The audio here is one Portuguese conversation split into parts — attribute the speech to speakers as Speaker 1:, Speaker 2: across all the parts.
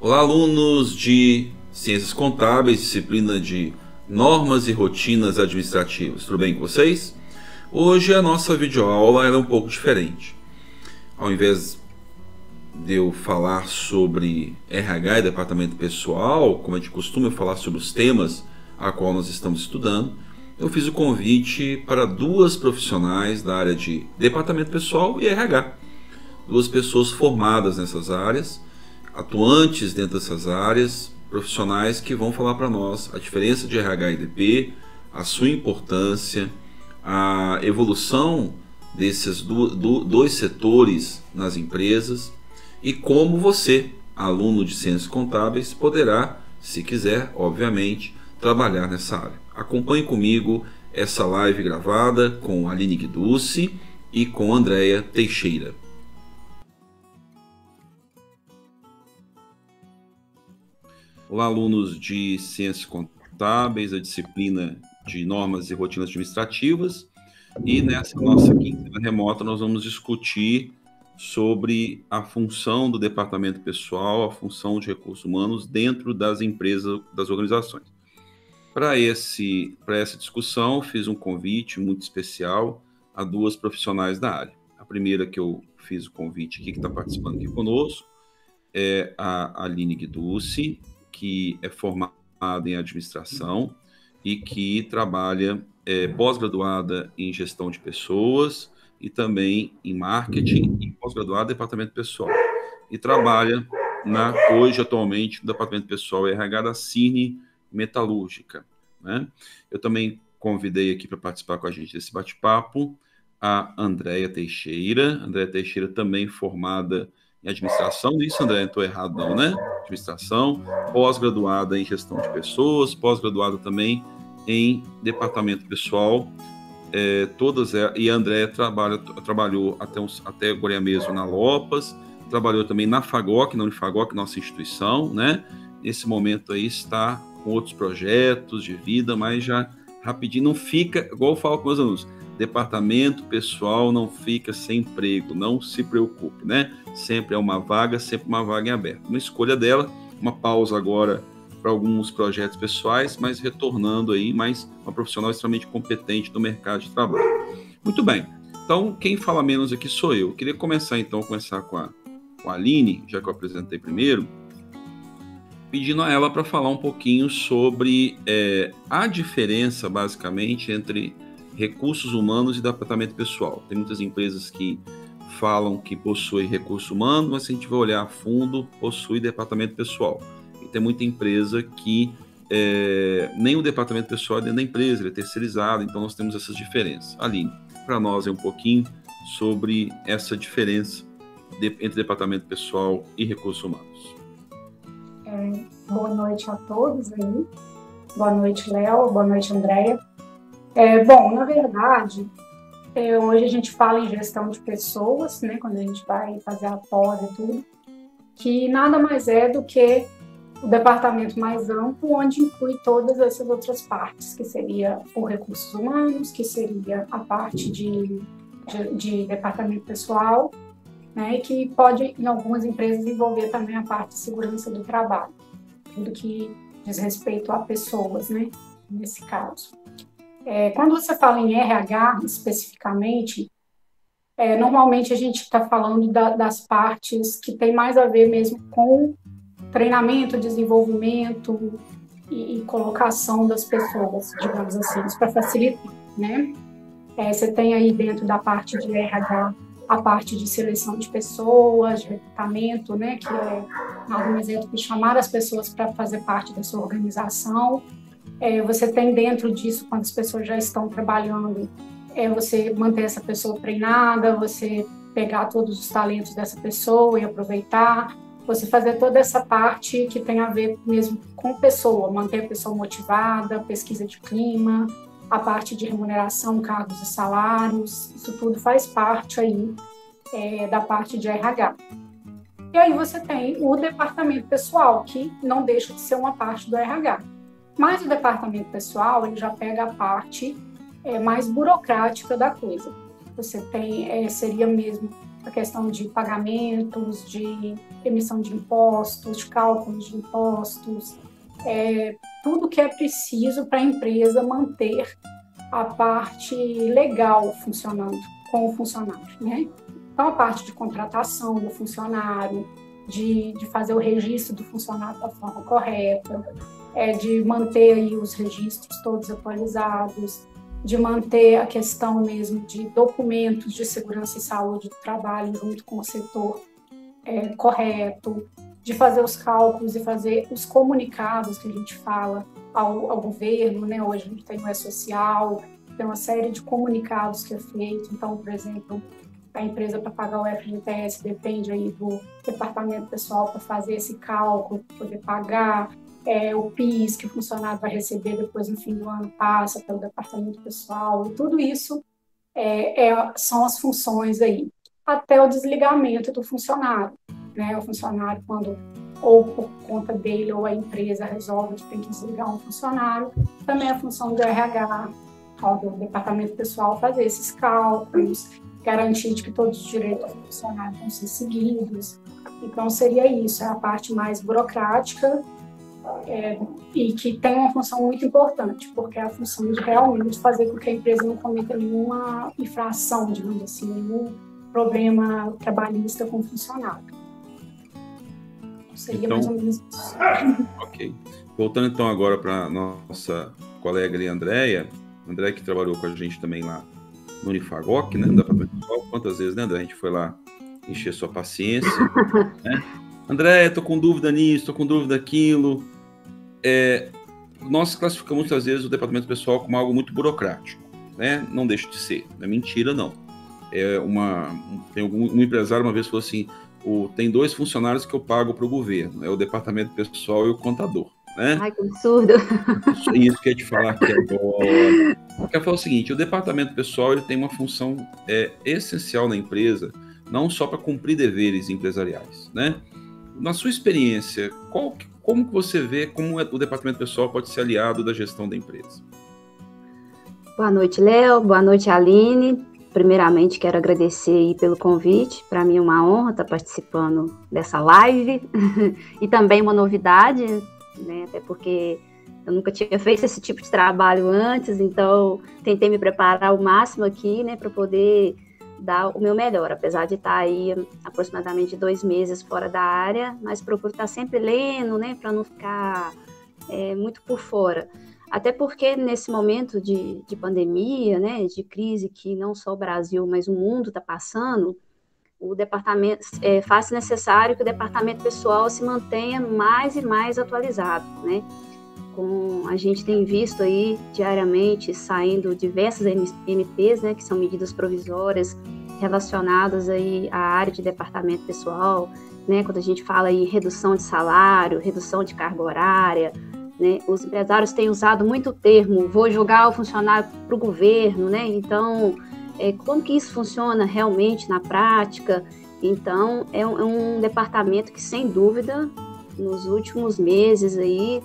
Speaker 1: Olá, alunos de Ciências Contábeis, disciplina de Normas e Rotinas Administrativas. Tudo bem com vocês? Hoje a nossa videoaula é um pouco diferente. Ao invés de eu falar sobre RH e departamento pessoal, como é de costume eu falar sobre os temas a qual nós estamos estudando, eu fiz o convite para duas profissionais da área de departamento pessoal e RH. Duas pessoas formadas nessas áreas, atuantes dentro dessas áreas, profissionais que vão falar para nós a diferença de RH e DP, a sua importância, a evolução desses dois setores nas empresas e como você, aluno de Ciências Contábeis, poderá, se quiser, obviamente, trabalhar nessa área. Acompanhe comigo essa live gravada com Aline Guiducci e com Andréia Teixeira. Olá, alunos de Ciências Contábeis, a disciplina de Normas e Rotinas Administrativas. E nessa nossa quinta remota nós vamos discutir sobre a função do departamento pessoal, a função de recursos humanos dentro das empresas, das organizações. Para essa discussão, fiz um convite muito especial a duas profissionais da área. A primeira que eu fiz o convite aqui, que está participando aqui conosco, é a Aline Guiducci, que é formada em administração e que trabalha pós-graduada em gestão de pessoas e também em marketing e pós-graduada em departamento pessoal. E trabalha hoje, atualmente, no departamento pessoal e RH da Cine Metalúrgica, né? Eu também convidei aqui para participar com a gente desse bate-papo a Andréia Teixeira. Andréia Teixeira também formada em administração, isso, André, não estou errado não, né? Administração, pós-graduada em gestão de pessoas, pós-graduada também em departamento pessoal, e a André trabalhou até agora mesmo na Lopas, trabalhou também na Fagoc, na Unifagoc, nossa instituição, né? Nesse momento aí está com outros projetos de vida, mas já rapidinho, não fica, igual eu falo com os alunos, departamento pessoal não fica sem emprego, não se preocupe, né? Sempre é uma vaga, sempre uma vaga em aberto. Uma escolha dela, uma pausa agora para alguns projetos pessoais, mas retornando aí, mais uma profissional extremamente competente no mercado de trabalho. Muito bem, então quem fala menos aqui sou eu. Queria começar com a Aline, já que eu apresentei primeiro, pedindo a ela para falar um pouquinho sobre a diferença, basicamente, entre recursos humanos e departamento pessoal. Tem muitas empresas que falam que possuem recurso humano, mas se a gente vai olhar a fundo, possui departamento pessoal. E tem muita empresa que nem o departamento pessoal é dentro da empresa, ele é terceirizado, então nós temos essas diferenças. Aline, para nós é um pouquinho sobre essa diferença entre departamento pessoal e recursos humanos.
Speaker 2: Boa noite a todos aí. Boa noite, Léo. Boa noite, Andréia. Bom, na verdade, hoje a gente fala em gestão de pessoas, né, quando a gente vai fazer a pós e tudo, que nada mais é do que o departamento mais amplo, onde inclui todas essas outras partes, que seria o recursos humanos, que seria a parte de departamento pessoal, né, e que pode, em algumas empresas, envolver também a parte de segurança do trabalho, tudo que diz respeito a pessoas, né, nesse caso. Quando você fala em RH, especificamente, normalmente a gente está falando das partes que tem mais a ver mesmo com treinamento, desenvolvimento e colocação das pessoas, digamos assim, para facilitar, né? Você tem aí dentro da parte de RH a parte de seleção de pessoas, de recrutamento, né? Que é, algum exemplo, de chamar as pessoas para fazer parte da sua organização. Você tem dentro disso, quando as pessoas já estão trabalhando, você manter essa pessoa treinada, você pegar todos os talentos dessa pessoa e aproveitar. você fazer toda essa parte que tem a ver mesmo com pessoa, manter a pessoa motivada, pesquisa de clima, a parte de remuneração, cargos e salários, isso tudo faz parte aí da parte de RH. E aí você tem o departamento pessoal, que não deixa de ser uma parte do RH. Mas o departamento pessoal, ele já pega a parte mais burocrática da coisa. Você tem, seria mesmo a questão de pagamentos, de emissão de impostos, de cálculos de impostos, tudo que é preciso para a empresa manter a parte legal funcionando com o funcionário, né? Então, a parte de contratação do funcionário, de fazer o registro do funcionário da forma correta, de manter aí os registros todos atualizados, de manter a questão mesmo de documentos de segurança e saúde do trabalho junto com o setor correto, de fazer os cálculos e fazer os comunicados que a gente fala ao governo, né? Hoje a gente tem o E-Social, tem uma série de comunicados que é feito. Então, por exemplo, a empresa para pagar o FGTS depende aí do departamento pessoal para fazer esse cálculo, para poder pagar. O PIS que o funcionário vai receber depois no fim do ano passa pelo departamento pessoal, e tudo isso são as funções aí, até o desligamento do funcionário, né? O funcionário, quando ou por conta dele ou a empresa resolve que tem que desligar um funcionário, também é a função do RH, do departamento pessoal, fazer esses cálculos, garantir de que todos os direitos do funcionário vão ser seguidos. Então, seria isso, é a parte mais burocrática, e que tem uma função muito importante, porque é a função de realmente fazer com que a empresa não cometa nenhuma infração, digamos assim, nenhum problema trabalhista com o funcionário. Seria então, mais ou menos isso.
Speaker 1: Ok. Voltando então agora para a nossa colega ali, Andréia que trabalhou com a gente também lá no Unifagoc, né? Quantas vezes, né, André? A gente foi lá encher sua paciência, né? André, tô com dúvida nisso, tô com dúvida naquilo. Nós classificamos muitas vezes o departamento pessoal como algo muito burocrático, né? Não deixa de ser, não é mentira, não. Tem um empresário uma vez falou assim, tem 2 funcionários que eu pago para o governo, é o departamento pessoal e o contador, né?
Speaker 3: Ai, que absurdo!
Speaker 1: Isso que eu ia te falar aqui agora. Eu quero falar o seguinte, o departamento pessoal ele tem uma função essencial na empresa, não só para cumprir deveres empresariais, né? Na sua experiência, como que você vê como o departamento pessoal pode ser aliado da gestão da empresa?
Speaker 3: Boa noite, Léo. Boa noite, Aline. Primeiramente, quero agradecer aí pelo convite. Para mim é uma honra estar participando dessa live e também uma novidade, né? Até porque eu nunca tinha feito esse tipo de trabalho antes, então tentei me preparar ao máximo aqui, né, para poder dar o meu melhor, apesar de estar aí aproximadamente 2 meses fora da área, mas procuro estar sempre lendo, né, para não ficar muito por fora. Até porque nesse momento de pandemia, né, de crise que não só o Brasil, mas o mundo está passando, o departamento faz necessário que o departamento pessoal se mantenha mais e mais atualizado, né? A gente tem visto aí diariamente saindo diversas MPs, né, que são medidas provisórias relacionadas aí à área de departamento pessoal, né, quando a gente fala em redução de salário, redução de carga horária, né, os empresários têm usado muito o termo, vou jogar o funcionário para o governo, né, então, como que isso funciona realmente na prática? Então, é um departamento que, sem dúvida, nos últimos meses aí,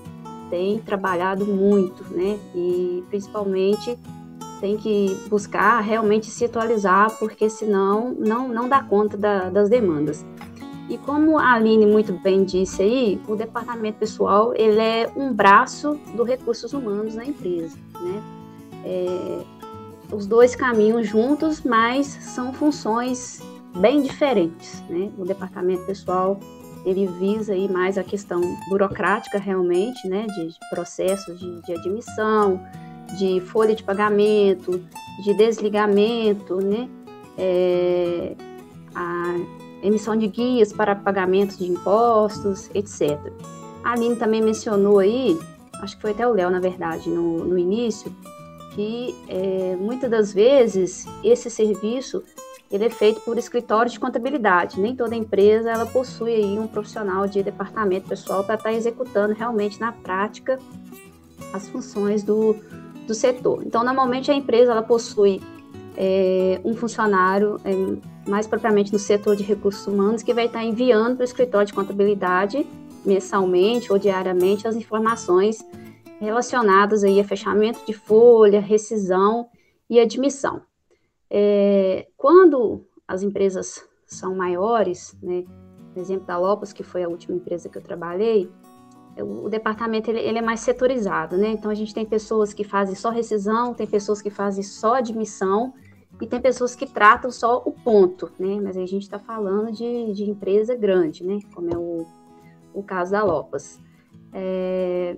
Speaker 3: tem trabalhado muito, né? E principalmente tem que buscar realmente se atualizar, porque senão não dá conta das demandas. E como a Aline muito bem disse aí, o departamento pessoal ele é um braço dos recursos humanos na empresa, né? Os 2 caminham juntos, mas são funções bem diferentes, né? O departamento pessoal ele visa aí mais a questão burocrática realmente, né, de processos de admissão, de folha de pagamento, de desligamento, né, a emissão de guias para pagamento de impostos, etc. A Aline também mencionou aí, acho que foi até o Léo, na verdade, no início, que muitas das vezes esse serviço ele é feito por escritórios de contabilidade. Nem toda empresa ela possui aí um profissional de departamento pessoal para estar executando realmente na prática as funções do setor. Então, normalmente a empresa ela possui um funcionário, mais propriamente no setor de recursos humanos, que vai estar enviando para o escritório de contabilidade mensalmente ou diariamente as informações relacionadas aí a fechamento de folha, rescisão e admissão. Quando as empresas são maiores, né, por exemplo da Lopas, que foi a última empresa que eu trabalhei, o departamento ele é mais setorizado, né? Então a gente tem pessoas que fazem só rescisão, tem pessoas que fazem só admissão e tem pessoas que tratam só o ponto, né? Mas aí a gente está falando de empresa grande, né? Como é o caso da Lopas. É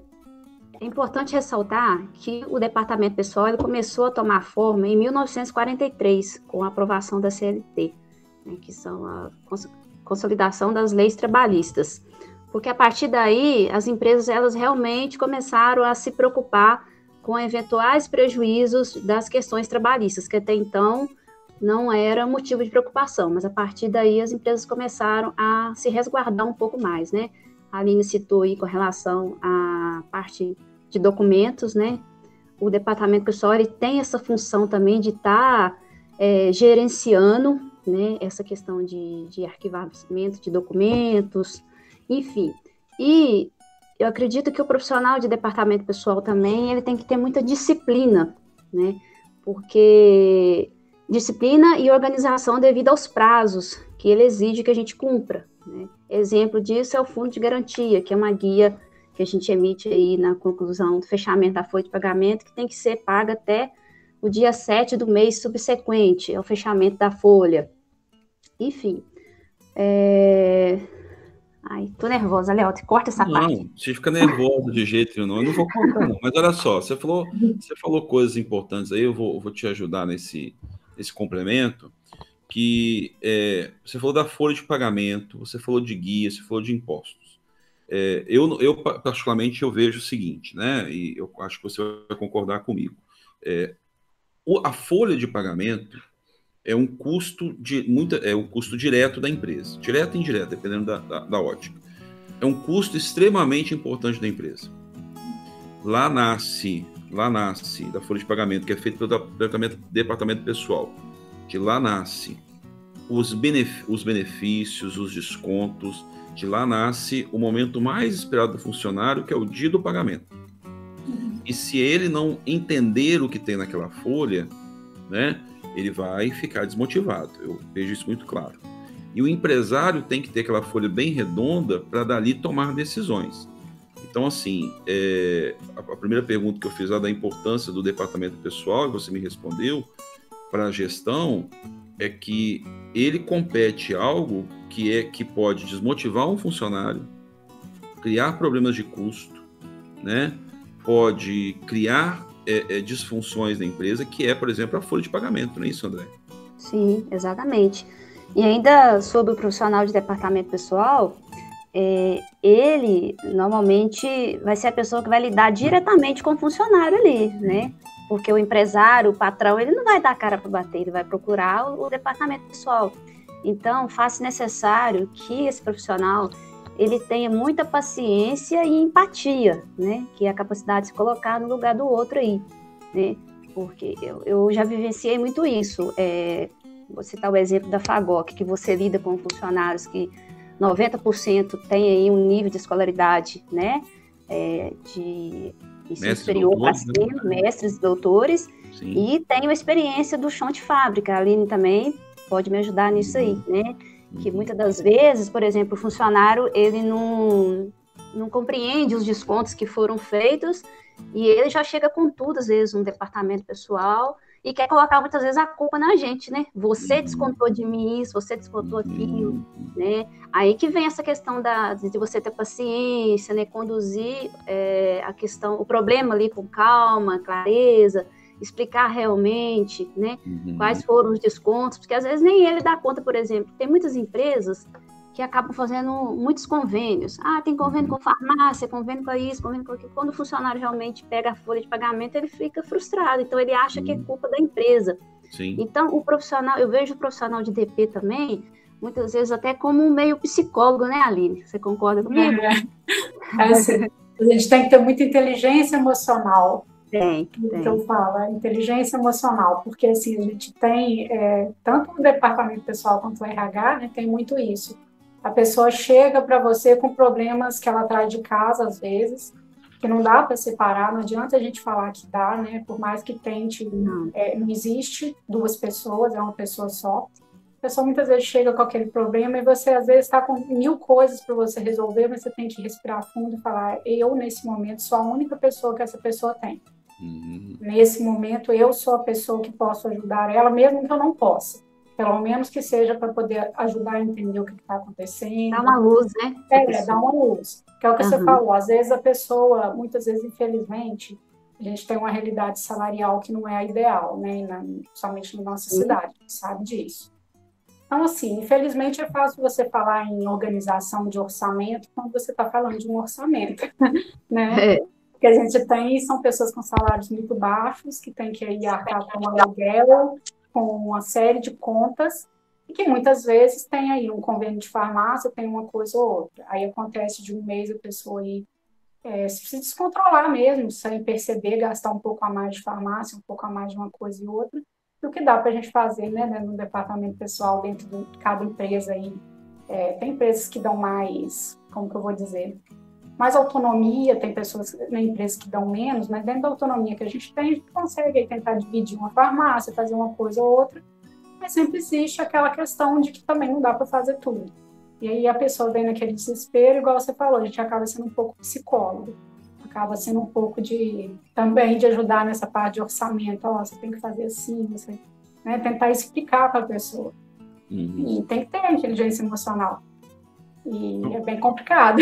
Speaker 3: importante ressaltar que o departamento pessoal ele começou a tomar forma em 1943, com a aprovação da CLT, né? Que são a consolidação das leis trabalhistas. Porque a partir daí, as empresas elas realmente começaram a se preocupar com eventuais prejuízos das questões trabalhistas, que até então não era motivo de preocupação, mas a partir daí as empresas começaram a se resguardar um pouco mais, né? A Aline citou aí com relação à parte de documentos, né? O departamento pessoal ele tem essa função também de estar gerenciando, né? Essa questão de arquivamento de documentos, enfim, e eu acredito que o profissional de departamento pessoal também, ele tem que ter muita disciplina, né, porque disciplina e organização devido aos prazos que ele exige que a gente cumpra, né. Exemplo disso é o Fundo de Garantia, que é uma guia que a gente emite aí na conclusão do fechamento da folha de pagamento, que tem que ser paga até o dia 7 do mês subsequente ao fechamento da folha, enfim, Ai, tô nervosa, Léo, corta essa parte.
Speaker 1: Não, você fica nervosa de jeito nenhum, não. Eu não vou cortar, não. Mas olha só, você falou coisas importantes aí, eu vou te ajudar nesse complemento, que você falou da folha de pagamento, você falou de guia, você falou de impostos. Eu particularmente, eu vejo o seguinte, né, e eu acho que você vai concordar comigo. A folha de pagamento é um custo um custo direto da empresa, direto e indireto, dependendo da ótica. É um custo extremamente importante da empresa. Lá nasce da folha de pagamento, que é feito pelo departamento pessoal, de lá nasce os benefícios, os descontos, de lá nasce o momento mais esperado do funcionário, que é o dia do pagamento. E se ele não entender o que tem naquela folha, né, ele vai ficar desmotivado. Eu vejo isso muito claro. E o empresário tem que ter aquela folha bem redonda para dali tomar decisões. Então, assim, a primeira pergunta que eu fiz lá da importância do departamento pessoal, e você me respondeu, para a gestão, é que ele compete algo que pode desmotivar um funcionário, criar problemas de custo, né? Pode criar disfunções da empresa, que é, por exemplo, a folha de pagamento, não é isso, André?
Speaker 3: Sim, exatamente. E ainda sobre o profissional de departamento pessoal, ele normalmente vai ser a pessoa que vai lidar diretamente com o funcionário ali, né? Porque o empresário, o patrão, ele não vai dar a cara para bater, ele vai procurar o departamento pessoal. Então, faz necessário que esse profissional ele tenha muita paciência e empatia, né? Que é a capacidade de se colocar no lugar do outro aí, né? Porque eu já vivenciei muito isso. Vou citar o exemplo da FAGOC, que você lida com funcionários que 90% tem aí um nível de escolaridade, né? De ensino superior para cima, mestres, doutores, sim. E tem a experiência do chão de fábrica. A Aline também pode me ajudar nisso aí, né? Que muitas das vezes, por exemplo, o funcionário, ele não compreende os descontos que foram feitos e ele já chega com tudo, às vezes, no departamento pessoal e quer colocar muitas vezes a culpa na gente, né? Você descontou de mim isso, você descontou aquilo, né? Aí que vem essa questão de você ter paciência, né? Conduzir a questão, o problema ali com calma, clareza, explicar realmente, né, quais foram os descontos, porque às vezes nem ele dá conta, por exemplo. Tem muitas empresas que acabam fazendo muitos convênios. Tem convênio com farmácia, convênio com isso, convênio com aquilo. Quando o funcionário realmente pega a folha de pagamento, ele fica frustrado. Então, ele acha que é culpa da empresa.
Speaker 1: Sim.
Speaker 3: Então, o profissional, eu vejo o profissional de DP também, muitas vezes até como um meio psicólogo, né, Aline? Você concorda comigo?
Speaker 2: Assim, a gente tem que ter muita inteligência emocional.
Speaker 3: Tem.
Speaker 2: Que eu falo, a inteligência emocional, porque assim, a gente tem, tanto o departamento pessoal quanto o RH, né, tem muito isso. A pessoa chega para você com problemas que ela traz de casa, às vezes, que não dá para separar, não adianta a gente falar que dá, né, por mais que tente, não existe duas pessoas, é uma pessoa só. A pessoa muitas vezes chega com aquele problema e você, às vezes, está com 1000 coisas para você resolver, mas você tem que respirar fundo e falar, eu, nesse momento, sou a única pessoa que essa pessoa tem. Nesse momento, eu sou a pessoa que posso ajudar ela, mesmo que eu não possa. Pelo menos que seja para poder ajudar a entender o que está acontecendo.
Speaker 3: Dá uma luz, né?
Speaker 2: Dá uma luz. Que é o que você falou. Às vezes a pessoa, muitas vezes, infelizmente, a gente tem uma realidade salarial que não é a ideal, né? Somente na nossa cidade, a gente sabe disso. Então, assim, infelizmente é fácil você falar em organização de orçamento quando você está falando de um orçamento, né? O que a gente tem são pessoas com salários muito baixos, que têm que ir arcar com aluguel, com uma série de contas, e que muitas vezes tem aí um convênio de farmácia, tem uma coisa ou outra. Aí acontece de um mês a pessoa ir se descontrolar mesmo, sem perceber, gastar um pouco a mais de farmácia, um pouco a mais de uma coisa e outra. E o que dá para a gente fazer, né, no departamento pessoal, dentro de cada empresa aí. Tem empresas que dão mais, como que eu vou dizer, mais autonomia, tem pessoas na empresa que dão menos, mas dentro da autonomia que a gente tem, a gente consegue aí tentar dividir uma farmácia, fazer uma coisa ou outra, mas sempre existe aquela questão de que também não dá para fazer tudo. E aí a pessoa vem naquele desespero, igual você falou, a gente acaba sendo um pouco psicólogo, acaba sendo um pouco também de ajudar nessa parte de orçamento, você tem que fazer assim, você, né, tentar explicar para a pessoa. E tem que ter a inteligência emocional. E é bem complicado.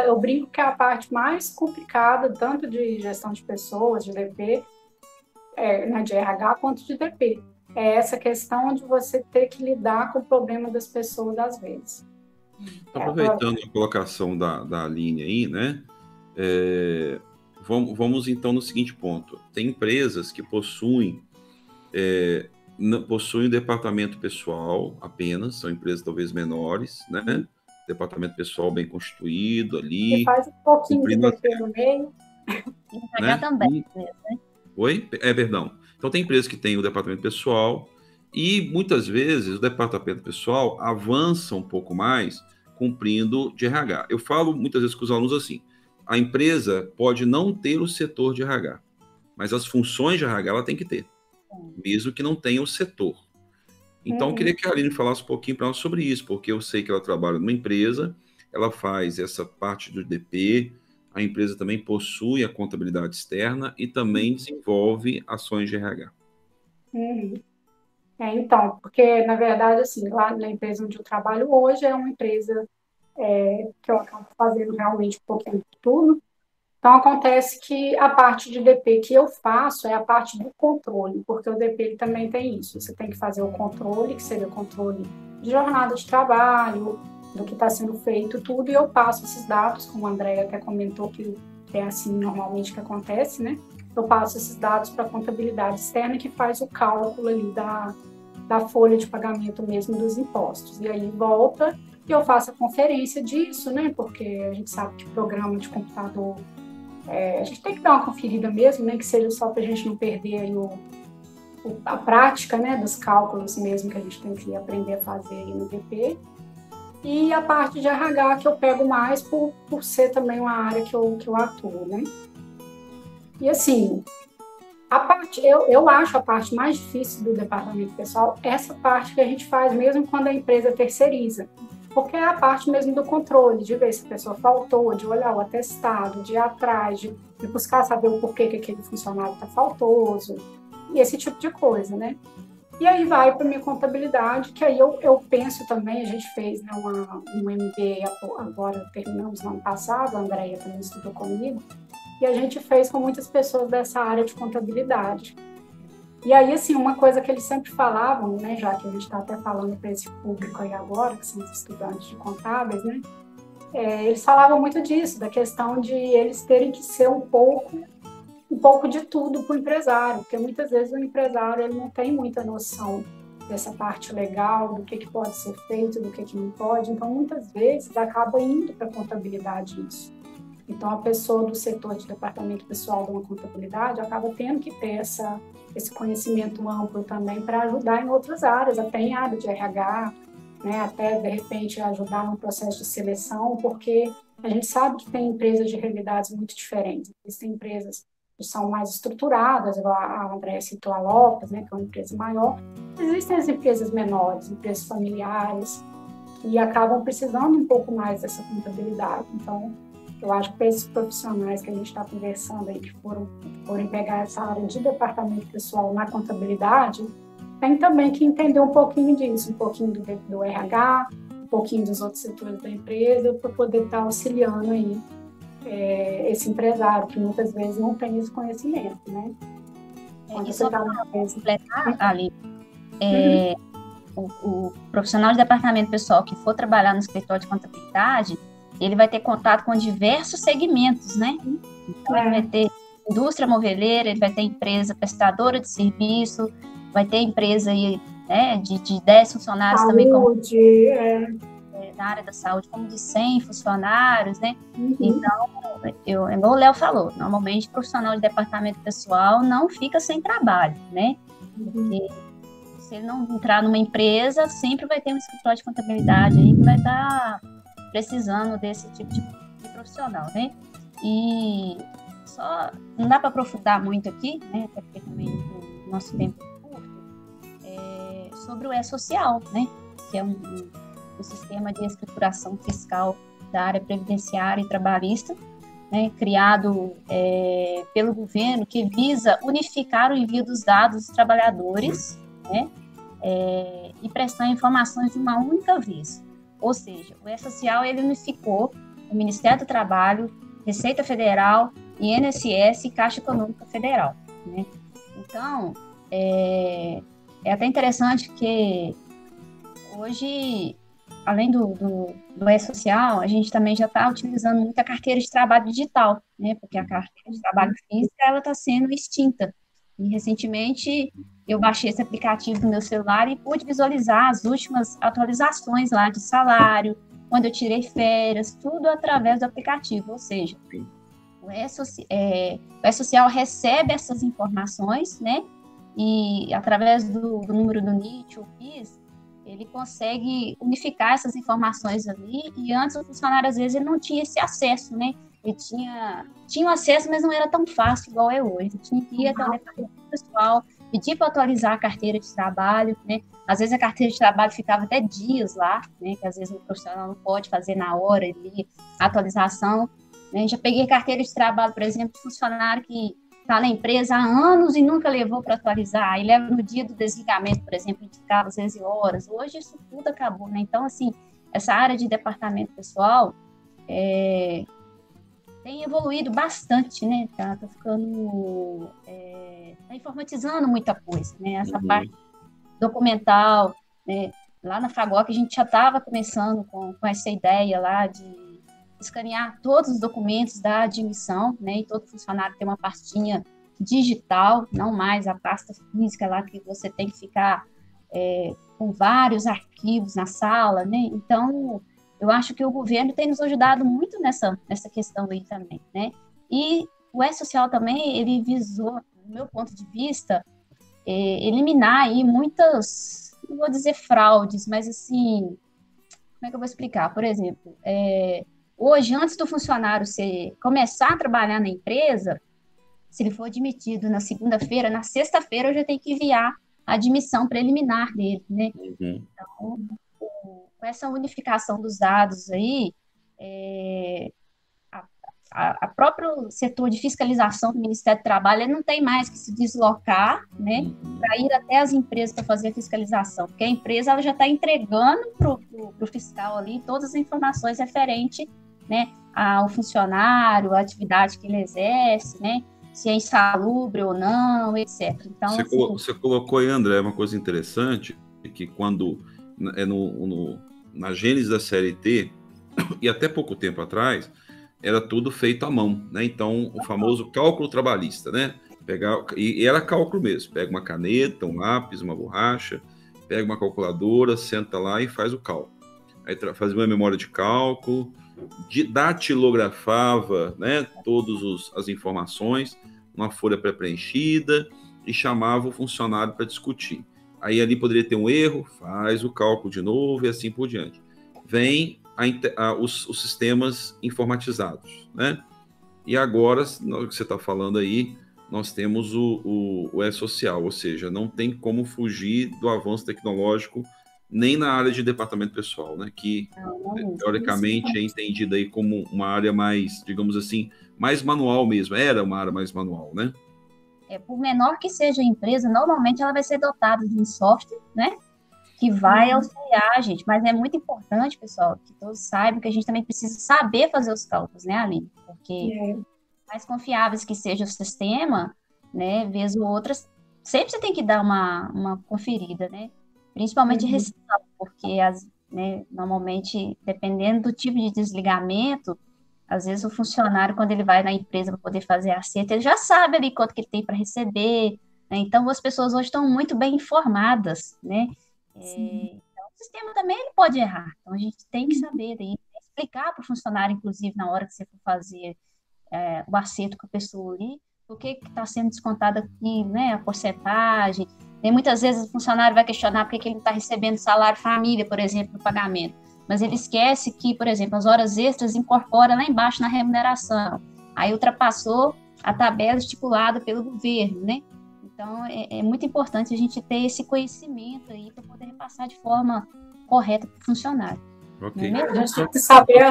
Speaker 2: Eu brinco que é a parte mais complicada, tanto de gestão de pessoas, de DP, né, de RH, quanto de DP. É essa questão de você ter que lidar com o problema das pessoas às vezes.
Speaker 1: Aproveitando a colocação da Aline aí, né? Vamos então no seguinte ponto. Tem empresas que possuem o departamento pessoal apenas, são empresas talvez menores, né? Departamento pessoal bem constituído ali.
Speaker 2: E faz um pouquinho de DP no meio.
Speaker 3: Né? Também.
Speaker 1: Oi? Perdão. Então tem empresas que têm o departamento pessoal e muitas vezes o departamento pessoal avança um pouco mais cumprindo de RH. Eu falo muitas vezes com os alunos assim, a empresa pode não ter o setor de RH, mas as funções de RH ela tem que ter, mesmo que não tenha o setor. Então, eu queria que a Aline falasse um pouquinho para nós sobre isso, porque eu sei que ela trabalha numa empresa, ela faz essa parte do DP, a empresa também possui a contabilidade externa e também desenvolve ações de RH.
Speaker 2: Então, porque, na verdade, assim, lá na empresa onde eu trabalho hoje é uma empresa que eu acabo fazendo realmente um pouquinho de tudo. Então, acontece que a parte de DP que eu faço é a parte do controle, porque o DP ele também tem isso. Você tem que fazer o controle, que seria o controle de jornada de trabalho, do que está sendo feito, tudo, e eu passo esses dados, como a Andréia até comentou, que é assim normalmente que acontece, né? Eu passo esses dados para a contabilidade externa, que faz o cálculo ali da folha de pagamento mesmo dos impostos. E aí volta e eu faço a conferência disso, né? Porque a gente sabe que programa de computador, a gente tem que dar uma conferida mesmo, né? Que seja só para a gente não perder aí a prática, né? Dos cálculos mesmo que a gente tem que aprender a fazer aí no DP. E a parte de RH que eu pego mais por ser também uma área que eu atuo, né? E assim, eu acho a parte mais difícil do departamento pessoal, essa parte que a gente faz mesmo quando a empresa terceiriza. Porque é a parte mesmo do controle, de ver se a pessoa faltou, de olhar o atestado, de ir atrás, de buscar saber o porquê que aquele funcionário está faltoso, e esse tipo de coisa, né? E aí vai para a minha contabilidade, que aí eu penso também, a gente fez, né, um MBA agora, terminamos no ano passado, a Andréia também estudou comigo, e a gente fez com muitas pessoas dessa área de contabilidade. E aí, assim, uma coisa que eles sempre falavam, né, já que a gente está até falando para esse público aí agora, que são os estudantes de contábeis, né, eles falavam muito disso, da questão de eles terem que ser um pouco um pouco de tudo para o empresário, porque muitas vezes o empresário ele não tem muita noção dessa parte legal, do que pode ser feito, do que não pode, então muitas vezes acaba indo para a contabilidade isso. Então a pessoa do setor de departamento pessoal de uma contabilidade acaba tendo que ter esse conhecimento amplo também para ajudar em outras áreas, até em área de RH, né, até de repente ajudar no processo de seleção, porque a gente sabe que tem empresas de realidades muito diferentes. Existem empresas que são mais estruturadas, a Andréa citou a Lopes, né, que é uma empresa maior. Existem as empresas menores, empresas familiares, que acabam precisando um pouco mais dessa contabilidade. Então, eu acho que para esses profissionais que a gente está conversando aí, que forem pegar essa área de departamento pessoal na contabilidade, tem também que entender um pouquinho disso, um pouquinho do RH, um pouquinho dos outros setores da empresa, para poder estar auxiliando aí esse empresário, que muitas vezes não tem esse conhecimento, né?
Speaker 3: E só para completar, Ali, o profissional de departamento pessoal que for trabalhar no escritório de contabilidade, ele vai ter contato com diversos segmentos, né? Então, ele vai ter indústria moveleira, ele vai ter empresa prestadora de serviço, vai ter empresa aí, né, de 10 funcionários
Speaker 2: saúde,
Speaker 3: também, como na área da saúde, como de 100 funcionários, né? Então, igual o Léo falou, normalmente o profissional de departamento pessoal não fica sem trabalho, né? Porque se ele não entrar numa empresa, sempre vai ter um escritório de contabilidade aí que vai estar precisando desse tipo de profissional, né? E só não dá para aprofundar muito aqui, né? Até porque também o nosso tempo é curto, sobre o E-Social, né? Que é um sistema de escrituração fiscal da área previdenciária e trabalhista, né? Criado pelo governo, que visa unificar o envio dos dados dos trabalhadores, né? E prestar informações de uma única vez. Ou seja, o E-Social ele unificou o Ministério do Trabalho, Receita Federal, INSS e Caixa Econômica Federal, né? Então, é até interessante que hoje, além do E-Social, a gente também já está utilizando muita carteira de trabalho digital, né? Porque a carteira de trabalho física ela está sendo extinta. E recentemente eu baixei esse aplicativo no meu celular e pude visualizar as últimas atualizações lá de salário, quando eu tirei férias, tudo através do aplicativo. Ou seja, o E-Social recebe essas informações, né? E através do número do NIT ou PIS, ele consegue unificar essas informações ali, e antes o funcionário, às vezes, ele não tinha esse acesso, né? Ele tinha um acesso, mas não era tão fácil igual é hoje. Ele tinha que ir até o departamento pessoal, pedir para atualizar a carteira de trabalho, né? Às vezes a carteira de trabalho ficava até dias lá, né? Que às vezes o profissional não pode fazer na hora ali a atualização, né? Já peguei carteira de trabalho, por exemplo, de funcionário que está na empresa há anos e nunca levou para atualizar, aí leva no dia do desligamento, por exemplo, de ficava às vezes horas. Hoje isso tudo acabou, né? Então, assim, essa área de departamento pessoal tem evoluído bastante, né? Tá ficando... tá informatizando muita coisa, né? Essa parte documental, né? Lá na Fagoc a gente já estava começando com essa ideia lá de escanear todos os documentos da admissão, né? E todo funcionário tem uma pastinha digital, não mais a pasta física lá que você tem que ficar com vários arquivos na sala, né? Então, eu acho que o governo tem nos ajudado muito nessa questão aí também, né? E o E-Social também, ele visou, do meu ponto de vista, eliminar aí muitas, não vou dizer fraudes, mas assim, como é que eu vou explicar? Por exemplo, hoje, antes do funcionário começar a trabalhar na empresa, se ele for admitido na segunda-feira, na sexta-feira eu já tenho que enviar a admissão preliminar dele, né? Então, com essa unificação dos dados aí, a próprio setor de fiscalização do Ministério do Trabalho ele não tem mais que se deslocar, né, para ir até as empresas para fazer a fiscalização, porque a empresa ela já está entregando para o fiscal ali todas as informações referentes, né, ao funcionário, a atividade que ele exerce, né, se é insalubre ou não, etc. Então,
Speaker 1: você colocou aí, André, uma coisa interessante, que quando na gênese da CLT, e até pouco tempo atrás, era tudo feito à mão, né? Então, o famoso cálculo trabalhista, né? E era cálculo mesmo. Pega uma caneta, um lápis, uma borracha, pega uma calculadora, senta lá e faz o cálculo. Aí fazia uma memória de cálculo, datilografava, né, todas as informações, uma folha pré-preenchida, e chamava o funcionário para discutir. Aí ali poderia ter um erro, faz o cálculo de novo e assim por diante. Vem os sistemas informatizados, né? E agora, no que você está falando aí, nós temos o E-Social, ou seja, não tem como fugir do avanço tecnológico nem na área de departamento pessoal, né? Que, teoricamente, é entendida aí como uma área mais, digamos assim, mais manual mesmo. Era uma área mais manual, né?
Speaker 4: Por menor que seja a empresa, normalmente ela vai ser dotada de um software, né? Que vai auxiliar a gente. Mas é muito importante, pessoal, que todos saibam que a gente também precisa saber fazer os cálculos, né, Aline? Porque mais confiáveis que seja o sistema, né, vez ou outras, sempre você tem que dar uma conferida, né? Principalmente ressalva, porque né, normalmente, dependendo do tipo de desligamento, às vezes o funcionário, quando ele vai na empresa para poder fazer acerto, ele já sabe ali quanto que ele tem para receber, né? Então, as pessoas hoje estão muito bem informadas, né? Então, o sistema também ele pode errar. Então, a gente tem que saber, explicar para o funcionário, inclusive, na hora que você for fazer o acerto com a pessoa ali, por que está sendo descontada aqui, né, a porcentagem. E muitas vezes o funcionário vai questionar por que ele não está recebendo salário família, por exemplo, no pagamento. Mas ele esquece que, por exemplo, as horas extras incorpora lá embaixo na remuneração. Aí ultrapassou a tabela estipulada pelo governo, né? Então, é muito importante a gente ter esse conhecimento aí para poder repassar de forma correta para o funcionário.
Speaker 1: Okay.
Speaker 2: A gente tem que saber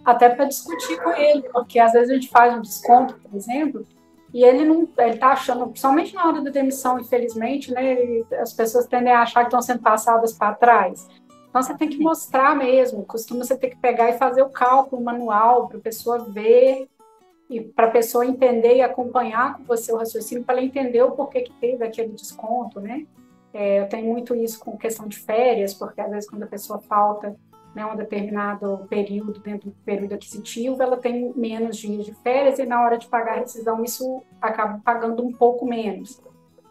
Speaker 2: até para discutir com ele, porque às vezes a gente faz um desconto, por exemplo, e ele está achando, principalmente na hora da demissão, infelizmente, né, as pessoas tendem a achar que estão sendo passadas para trás. Então, você tem que mostrar mesmo, costuma você ter que pegar e fazer o cálculo manual para a pessoa ver e para a pessoa entender e acompanhar com você o raciocínio, para ela entender o porquê que teve aquele desconto, né? Eu tenho muito isso com questão de férias, porque às vezes quando a pessoa falta, né, um determinado período dentro do período aquisitivo, ela tem menos dias de férias e na hora de pagar a rescisão isso acaba pagando um pouco menos.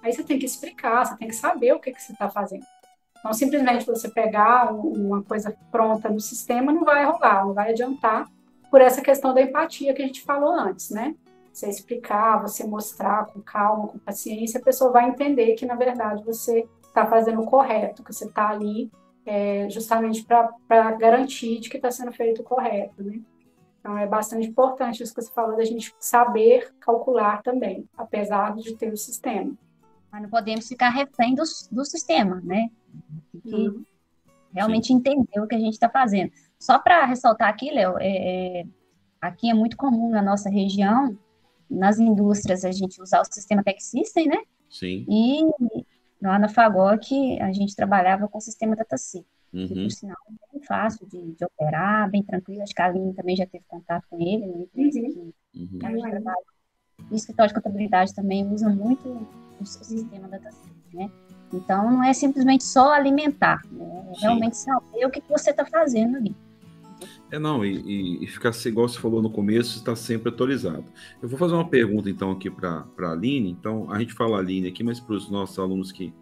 Speaker 2: Aí você tem que explicar, você tem que saber o que você está fazendo. Não simplesmente você pegar uma coisa pronta no sistema não vai rolar, não vai adiantar, por essa questão da empatia que a gente falou antes, né? Você explicar, você mostrar com calma, com paciência, a pessoa vai entender que, na verdade, você está fazendo o correto, que você está ali justamente para garantir de que está sendo feito o correto, né? Então, é bastante importante isso que você falou, da gente saber calcular também, apesar de ter o sistema.
Speaker 4: Mas não podemos ficar refém do sistema, né? Tem que realmente entender o que a gente está fazendo. Só para ressaltar aqui, Léo, aqui é muito comum na nossa região, nas indústrias, a gente usar o sistema Tech System, né?
Speaker 1: Sim.
Speaker 4: E lá na Fagoc, a gente trabalhava com o sistema DataSea, que, por sinal, é bem fácil de operar, bem tranquilo. Acho que a Aline também já teve contato com ele, né? Que a gente trabalha. O escritório de contabilidade também usa muito o sistema DataSea, né? Então, não é simplesmente só alimentar, né? É realmente saber o que você está fazendo ali.
Speaker 1: Não, e ficar, igual você falou no começo, está sempre atualizado. Eu vou fazer uma pergunta, então, aqui para a Aline. Então, a gente fala Aline aqui, mas para os nossos alunos que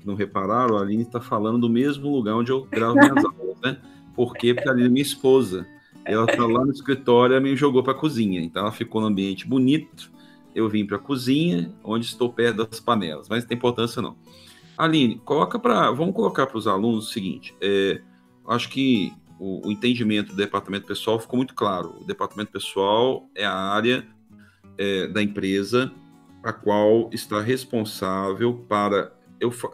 Speaker 1: não repararam, a Aline está falando do mesmo lugar onde eu gravo minhas aulas, né? Por quê? Porque a Aline é minha esposa. Ela está lá no escritório, ela me jogou para a cozinha. Então, ela ficou no ambiente bonito. Eu vim para a cozinha, onde estou perto das panelas. Mas não tem importância, não. Aline, vamos colocar para os alunos o seguinte. Acho que o entendimento do departamento pessoal ficou muito claro. O departamento pessoal é a área da empresa a qual está responsável para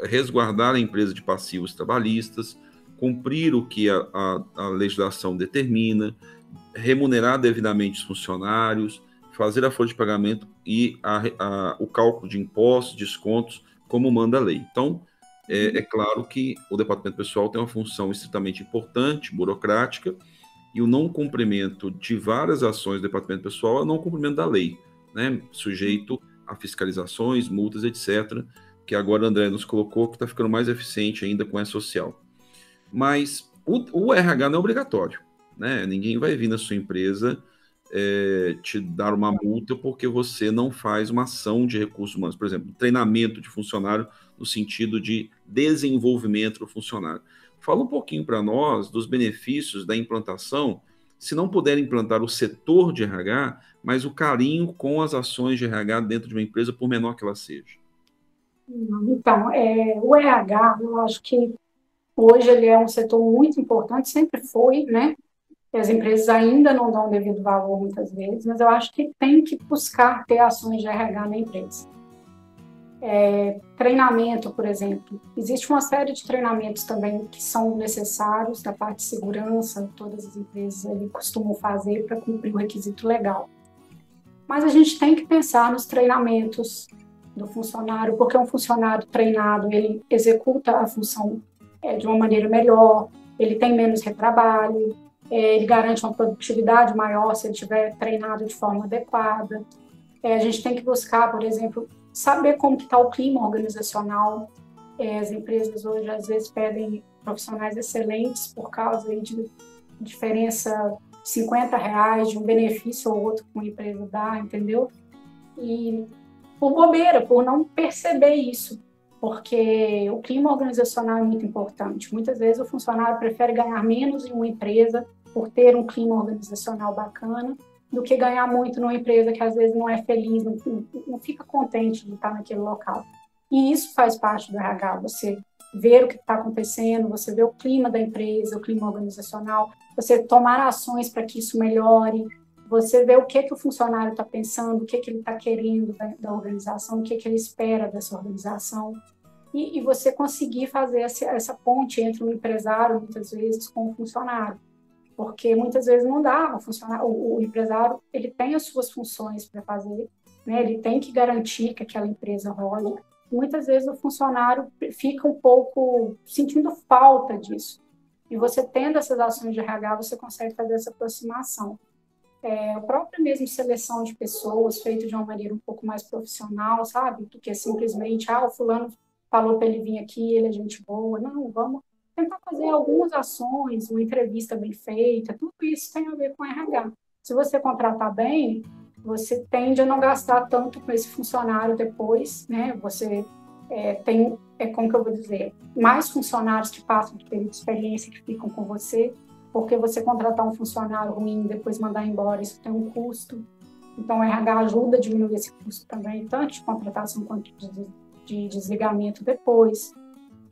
Speaker 1: resguardar a empresa de passivos trabalhistas, cumprir o que a legislação determina, remunerar devidamente os funcionários, fazer a folha de pagamento e o cálculo de impostos, descontos, como manda a lei. Então, é claro que o departamento pessoal tem uma função estritamente importante, burocrática, e o não cumprimento de várias ações do departamento pessoal é o não cumprimento da lei, né? Sujeito a fiscalizações, multas, etc., que agora o André nos colocou, que está ficando mais eficiente ainda com a social. Mas o RH não é obrigatório, né? Ninguém vai vir na sua empresa te dar uma multa porque você não faz uma ação de recursos humanos, por exemplo, treinamento de funcionário no sentido de desenvolvimento do funcionário. Fala um pouquinho para nós dos benefícios da implantação, se não puder implantar o setor de RH, mas o carinho com as ações de RH dentro de uma empresa, por menor que ela seja.
Speaker 2: Então, o RH, eu acho que hoje ele é um setor muito importante, sempre foi, né? As empresas ainda não dão devido valor muitas vezes, mas eu acho que tem que buscar ter ações de RH na empresa. Treinamento, por exemplo. Existe uma série de treinamentos também que são necessários da parte de segurança, todas as empresas ali costumam fazer para cumprir o requisito legal. Mas a gente tem que pensar nos treinamentos do funcionário, porque um funcionário treinado, ele executa a função de uma maneira melhor, ele tem menos retrabalho, ele garante uma produtividade maior se ele estiver treinado de forma adequada. A gente tem que buscar, por exemplo, saber como está o clima organizacional. As empresas hoje, às vezes, pedem profissionais excelentes por causa aí de diferença de R$50, de um benefício ou outro que uma empresa dá, entendeu? E por bobeira, por não perceber isso, porque o clima organizacional é muito importante. Muitas vezes o funcionário prefere ganhar menos em uma empresa por ter um clima organizacional bacana, do que ganhar muito numa empresa que às vezes não é feliz, não fica contente de estar naquele local. E isso faz parte do RH, você ver o que está acontecendo, você ver o clima da empresa, o clima organizacional, você tomar ações para que isso melhore, você ver o que o funcionário está pensando, o que ele está querendo da organização, o que ele espera dessa organização, e você conseguir fazer essa ponte entre o empresário, muitas vezes, com o funcionário. Porque muitas vezes não dá, o empresário ele tem as suas funções para fazer, né? Ele tem que garantir que aquela empresa role. Muitas vezes o funcionário fica um pouco sentindo falta disso. E você tendo essas ações de RH, você consegue fazer essa aproximação. A própria mesmo seleção de pessoas feita de uma maneira um pouco mais profissional, sabe? Do que simplesmente, o fulano falou para ele vir aqui, ele é gente boa. Não, vamos tentar fazer algumas ações, uma entrevista bem feita, tudo isso tem a ver com RH. Se você contratar bem, você tende a não gastar tanto com esse funcionário depois, né? Você tem, como que eu vou dizer, mais funcionários que passam de período de experiência que ficam com você, porque você contratar um funcionário ruim e depois mandar embora, isso tem um custo. Então, o RH ajuda a diminuir esse custo também, tanto de contratação quanto de desligamento depois.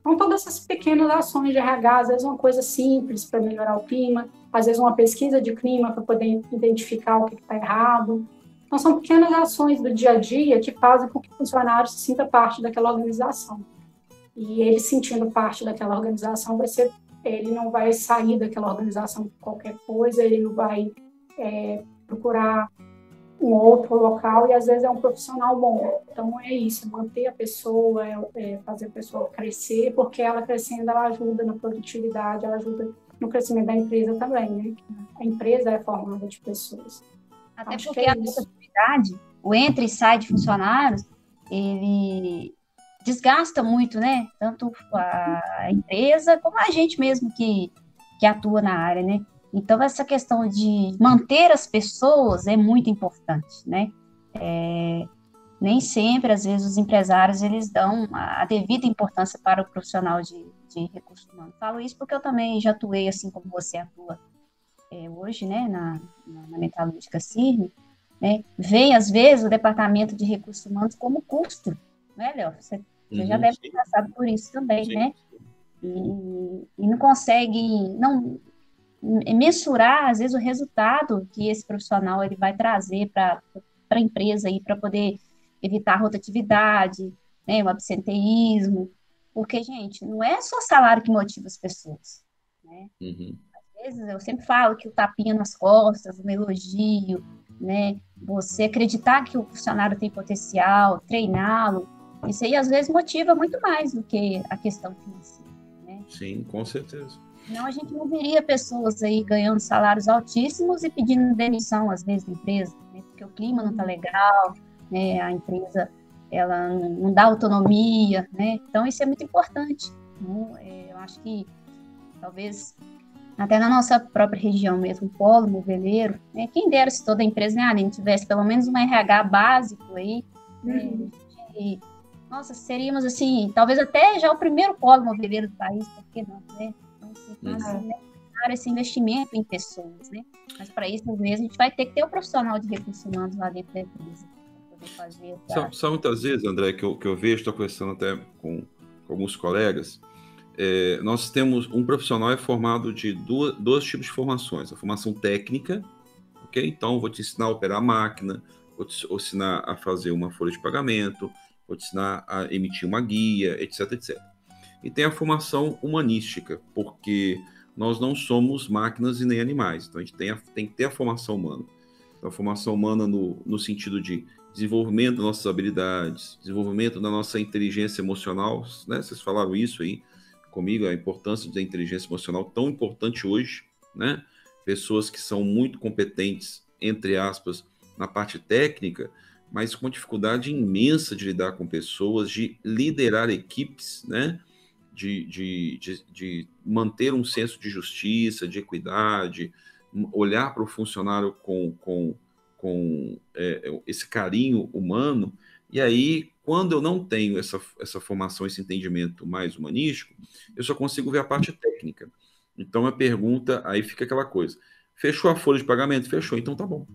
Speaker 2: Então, todas essas pequenas ações de RH, às vezes uma coisa simples para melhorar o clima, às vezes uma pesquisa de clima para poder identificar o que está errado. Então, são pequenas ações do dia a dia que fazem com que o funcionário se sinta parte daquela organização. E ele sentindo parte daquela organização, ele não vai sair daquela organização por qualquer coisa, ele não vai procurar um outro local, e às vezes é um profissional bom. Então é isso, manter a pessoa, fazer a pessoa crescer, porque ela crescendo, ela ajuda na produtividade, ela ajuda no crescimento da empresa também, né? A empresa é formada de pessoas.
Speaker 4: Até porque a produtividade, o entra e sai de funcionários, ele desgasta muito, né? Tanto a empresa como a gente mesmo que atua na área, né? Então, essa questão de manter as pessoas é muito importante, né? Nem sempre, às vezes, os empresários, eles dão a devida importância para o profissional de recursos humanos. Falo isso porque eu também já atuei, assim como você atua hoje, né, na Metalúrgica CIRM, né? Vem, às vezes, o departamento de recursos humanos como custo, né, Léo? Você já deve ter passado por isso também, sim, né? E não consegue mensurar, às vezes, o resultado que esse profissional ele vai trazer para a empresa para poder evitar a rotatividade, né, o absenteísmo, porque, gente, não é só salário que motiva as pessoas, né? Às vezes, eu sempre falo que o tapinha nas costas, o elogio, né, você acreditar que o funcionário tem potencial, treiná-lo, isso aí, às vezes, motiva muito mais do que a questão financeira, né?
Speaker 1: Sim, com certeza.
Speaker 4: Senão a gente não veria pessoas aí ganhando salários altíssimos e pedindo demissão, às vezes, da empresa, né? Porque o clima não está legal, né? A empresa ela não dá autonomia, né? Então, isso é muito importante, né? Eu acho que talvez até na nossa própria região mesmo, polo, moveleiro, né? Quem dera se toda empresa, né, Aline, tivesse pelo menos um RH básico aí, e, nossa, seríamos, assim, talvez até já o primeiro polo moveleiro do país, por que não, né? Então, assim, necessário esse investimento em pessoas, né? Mas para isso mesmo, a gente vai ter que ter um profissional de recursos humanos lá dentro da empresa.
Speaker 1: São muitas vezes, André, que eu vejo, estou conversando até com alguns colegas, nós temos um profissional formado de dois tipos de formações. A formação técnica, ok? Então, vou te ensinar a operar a máquina, vou te ensinar a fazer uma folha de pagamento, vou te ensinar a emitir uma guia, etc, etc. E tem a formação humanística, porque nós não somos máquinas e nem animais. Então, a gente tem que ter a formação humana. Então, a formação humana no sentido de desenvolvimento das nossas habilidades, desenvolvimento da nossa inteligência emocional, né? Vocês falaram isso aí comigo, a importância da inteligência emocional, tão importante hoje, né? Pessoas que são muito competentes, entre aspas, na parte técnica, mas com dificuldade imensa de lidar com pessoas, de liderar equipes, né? De manter um senso de justiça, de equidade, olhar para o funcionário com esse carinho humano. E aí, quando eu não tenho essa formação, esse entendimento mais humanístico, eu só consigo ver a parte técnica. Então, a pergunta, aí fica aquela coisa, fechou a folha de pagamento? Fechou, então tá bom.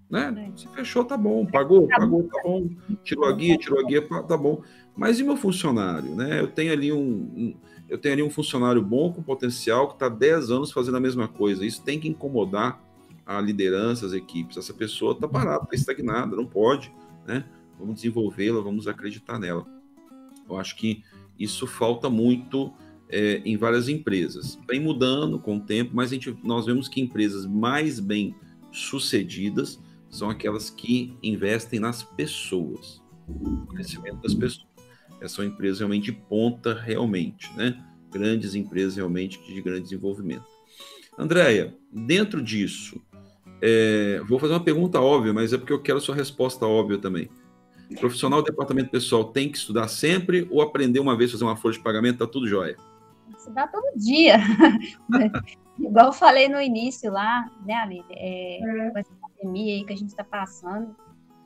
Speaker 1: Né? Se fechou, tá bom. Pagou, tá bom. Tirou a guia, tá bom. Mas e meu funcionário? Né? Eu tenho ali um funcionário bom, com potencial, que está 10 anos fazendo a mesma coisa. Isso tem que incomodar a liderança, as equipes. Essa pessoa está parada, está estagnada, não pode, né? Vamos desenvolvê-la, vamos acreditar nela. Eu acho que isso falta muito em várias empresas. Vem mudando com o tempo, mas nós vemos que empresas mais bem sucedidas são aquelas que investem nas pessoas, no crescimento das pessoas. Essas são empresas realmente de ponta, realmente, né? Grandes empresas realmente de grande desenvolvimento. Andréia, dentro disso, vou fazer uma pergunta óbvia, mas é porque eu quero a sua resposta óbvia também. Profissional do departamento pessoal tem que estudar sempre ou aprender uma vez fazer uma folha de pagamento, tá tudo jóia?
Speaker 4: Estudar todo dia. Igual eu falei no início lá, né, Aline? Com essa pandemia aí que a gente está passando,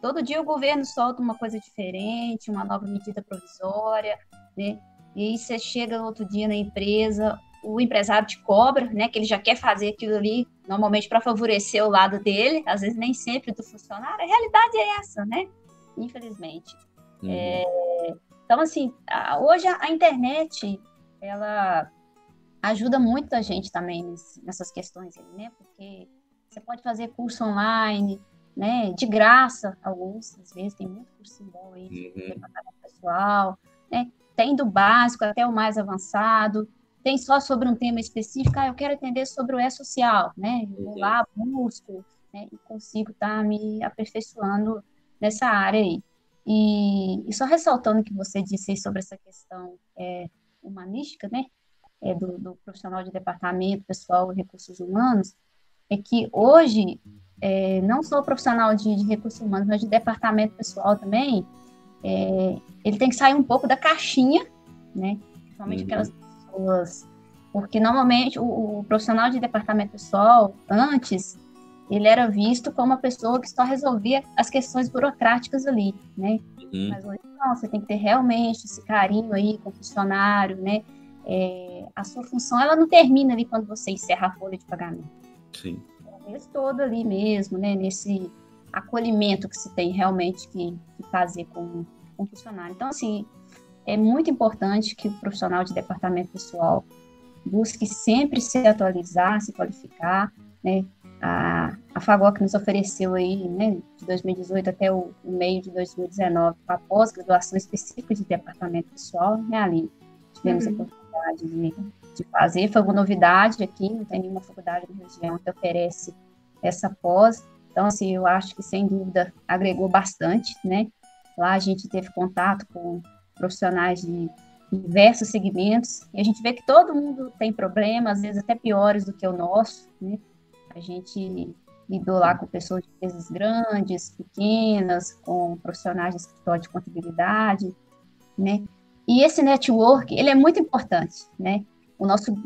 Speaker 4: todo dia o governo solta uma coisa diferente, uma nova medida provisória, né? E aí você chega no outro dia na empresa, o empresário te cobra, né? Que ele já quer fazer aquilo ali, normalmente para favorecer o lado dele, às vezes nem sempre do funcionário. A realidade é essa, né? Infelizmente. Então, assim, hoje a internet, ela ajuda muito a gente também nessas questões, né? Porque você pode fazer curso online, né? De graça, alguns, às vezes, tem muito curso bom aí de departamento pessoal, né? Tem do básico até o mais avançado, tem só sobre um tema específico, eu quero entender sobre o E-Social, né? Eu vou lá, busco, né? E consigo estar me aperfeiçoando nessa área aí. E só ressaltando o que você disse aí sobre essa questão humanística, né? Do profissional de departamento pessoal e recursos humanos, é que hoje, não só o profissional de recursos humanos, mas de departamento pessoal também, ele tem que sair um pouco da caixinha, né? Principalmente aquelas pessoas, porque normalmente o profissional de departamento pessoal, antes, ele era visto como uma pessoa que só resolvia as questões burocráticas ali, né? Mas hoje não, você tem que ter realmente esse carinho aí com o funcionário, né? A sua função, ela não termina ali quando você encerra a folha de pagamento.
Speaker 1: Sim.
Speaker 4: O mês todo ali mesmo, né? Nesse acolhimento que se tem realmente que fazer com o funcionário. Então, assim, é muito importante que o profissional de departamento pessoal busque sempre se atualizar, se qualificar, né? A FAGOC nos ofereceu aí, né, de 2018 até o meio de 2019, a pós-graduação específica de departamento pessoal, né, Aline? Tivemos a oportunidade de fazer, foi uma novidade aqui, não tem nenhuma faculdade na região que oferece essa pós, então, assim, eu acho que, sem dúvida, agregou bastante, né? Lá a gente teve contato com profissionais de diversos segmentos, e a gente vê que todo mundo tem problemas, às vezes até piores do que o nosso, né? A gente lidou lá com pessoas de empresas grandes, pequenas, com profissionais de escritório de contabilidade, né? E esse network, ele é muito importante, né?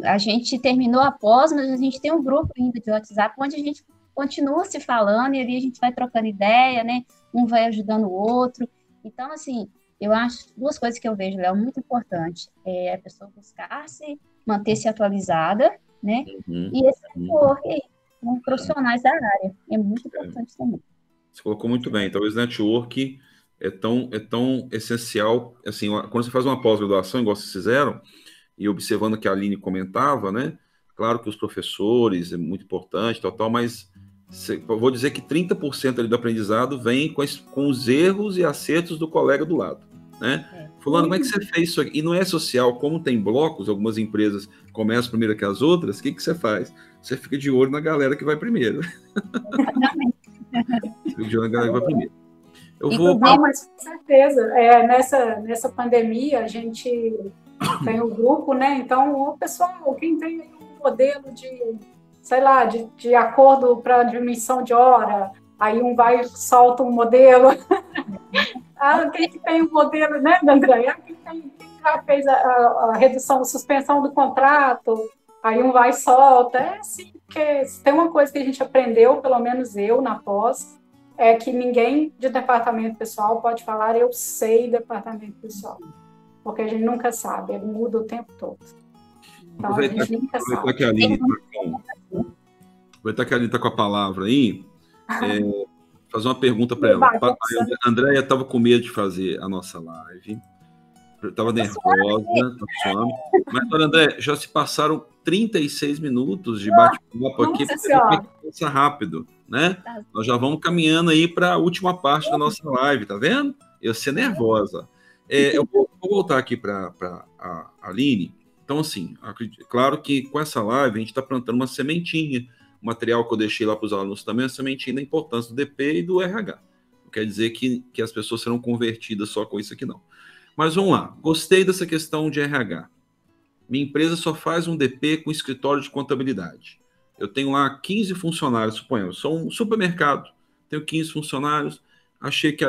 Speaker 4: A gente terminou a pós, mas a gente tem um grupo ainda de WhatsApp onde a gente continua se falando e ali a gente vai trocando ideia, né? Um vai ajudando o outro. Então, assim, eu acho duas coisas que eu vejo, Léo, muito importante. É a pessoa buscar-se, manter-se atualizada, né? E esse network aí, com profissionais da área. É muito importante também.
Speaker 1: Você colocou muito bem. Talvez o network é tão essencial. Assim, quando você faz uma pós-graduação, igual vocês fizeram, e observando que a Aline comentava, né? Claro que os professores é muito importante, tal, mas eu vou dizer que 30% ali do aprendizado vem com os erros e acertos do colega do lado, né? Fulano, como é que você fez isso aqui? E não é social, como tem blocos, algumas empresas começam primeiro que as outras, o que você faz? Você fica de olho na galera que vai primeiro. Você fica de olho na galera que vai primeiro.
Speaker 2: Não, mas com certeza. Nessa pandemia, a gente tem um grupo, né? Então, o pessoal, quem tem um modelo de acordo para diminuição de hora, aí um vai e solta um modelo. Quem que tem um modelo, né, André? Quem já fez a redução, suspensão do contrato, aí um vai e solta. É assim, porque se tem uma coisa que a gente aprendeu, pelo menos eu, na pós, é que ninguém de departamento pessoal pode falar eu sei departamento pessoal, porque a gente nunca sabe, ele muda o tempo todo. Então, a gente nunca sabe.
Speaker 1: Aproveitar que a Aline está com a palavra aí, fazer uma pergunta para ela. A Andréia estava com medo de fazer a nossa live, estava nervosa, mas, André, já se passaram 36 minutos de bate-papo aqui, passa rápido, né? Nós já vamos caminhando aí para a última parte da nossa live, tá vendo? Eu ser nervosa. Eu vou voltar aqui para a Aline. Então, assim, claro que com essa live a gente está plantando uma sementinha, o material que eu deixei lá para os alunos também, a sementinha da importância do DP e do RH. Não quer dizer que as pessoas serão convertidas só com isso aqui, não. Mas vamos lá, gostei dessa questão de RH. Minha empresa só faz um DP com escritório de contabilidade. Eu tenho lá 15 funcionários, suponhamos, sou um supermercado, tenho 15 funcionários, achei que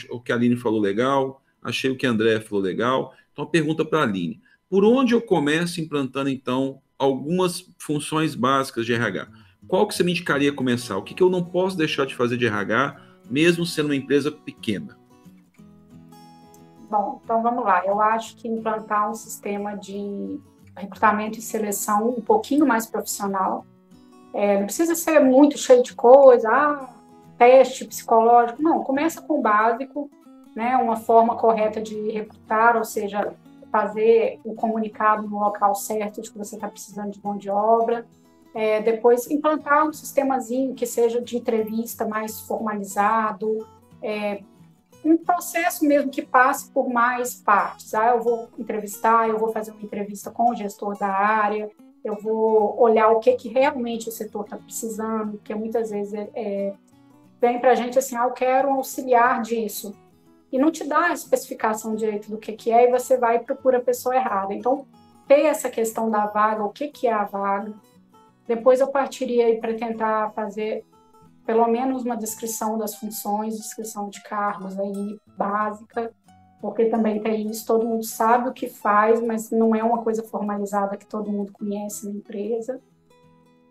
Speaker 1: o que a Aline falou legal, achei o que a André falou legal. Então, a pergunta para a Aline, por onde eu começo implantando, então, algumas funções básicas de RH? Qual que você me indicaria começar? O que eu não posso deixar de fazer de RH, mesmo sendo uma empresa pequena?
Speaker 2: Bom, então vamos lá. Eu acho que implantar um sistema de recrutamento e seleção um pouquinho mais profissional. Não precisa ser muito cheio de coisa, teste psicológico. Não, começa com o básico, né? Uma forma correta de recrutar, ou seja, fazer o comunicado no local certo de que você está precisando de mão de obra. Depois, implantar um sistemazinho que seja de entrevista mais formalizado, um processo mesmo que passe por mais partes. Eu vou entrevistar, eu vou fazer uma entrevista com o gestor da área, eu vou olhar o que realmente o setor está precisando, porque muitas vezes vem para a gente assim, eu quero um auxiliar disso, e não te dá a especificação direito do que é, e você vai e procura a pessoa errada. Então, ter essa questão da vaga, o que é a vaga. Depois eu partiria para tentar fazer pelo menos uma descrição das funções, descrição de cargos aí básica, porque também tem isso, todo mundo sabe o que faz, mas não é uma coisa formalizada que todo mundo conhece na empresa.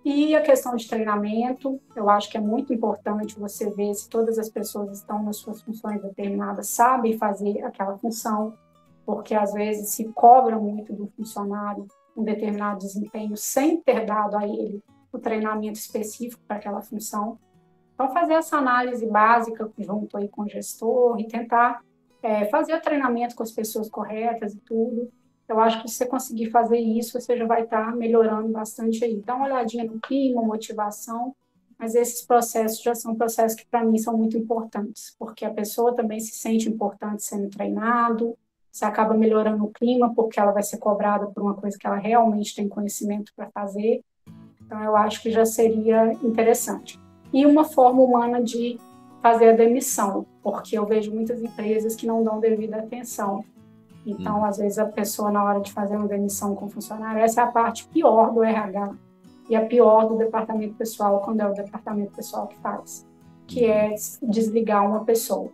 Speaker 2: E a questão de treinamento, eu acho que é muito importante você ver se todas as pessoas estão nas suas funções determinadas, sabem fazer aquela função, porque às vezes se cobra muito do funcionário um determinado desempenho sem ter dado a ele o treinamento específico para aquela função. Então, fazer essa análise básica junto aí com o gestor e tentar fazer treinamento com as pessoas corretas e tudo. Eu acho que se você conseguir fazer isso, você já vai estar melhorando bastante aí. Dá uma olhadinha no clima, motivação, mas esses processos já são processos que, para mim, são muito importantes, porque a pessoa também se sente importante sendo treinado, você acaba melhorando o clima, porque ela vai ser cobrada por uma coisa que ela realmente tem conhecimento para fazer. Então, eu acho que já seria interessante. E uma forma humana de fazer a demissão, porque eu vejo muitas empresas que não dão devida atenção. Então, às vezes, a pessoa, na hora de fazer uma demissão com o funcionário, essa é a parte pior do RH e a pior do departamento pessoal, quando é o departamento pessoal que faz, que é desligar uma pessoa.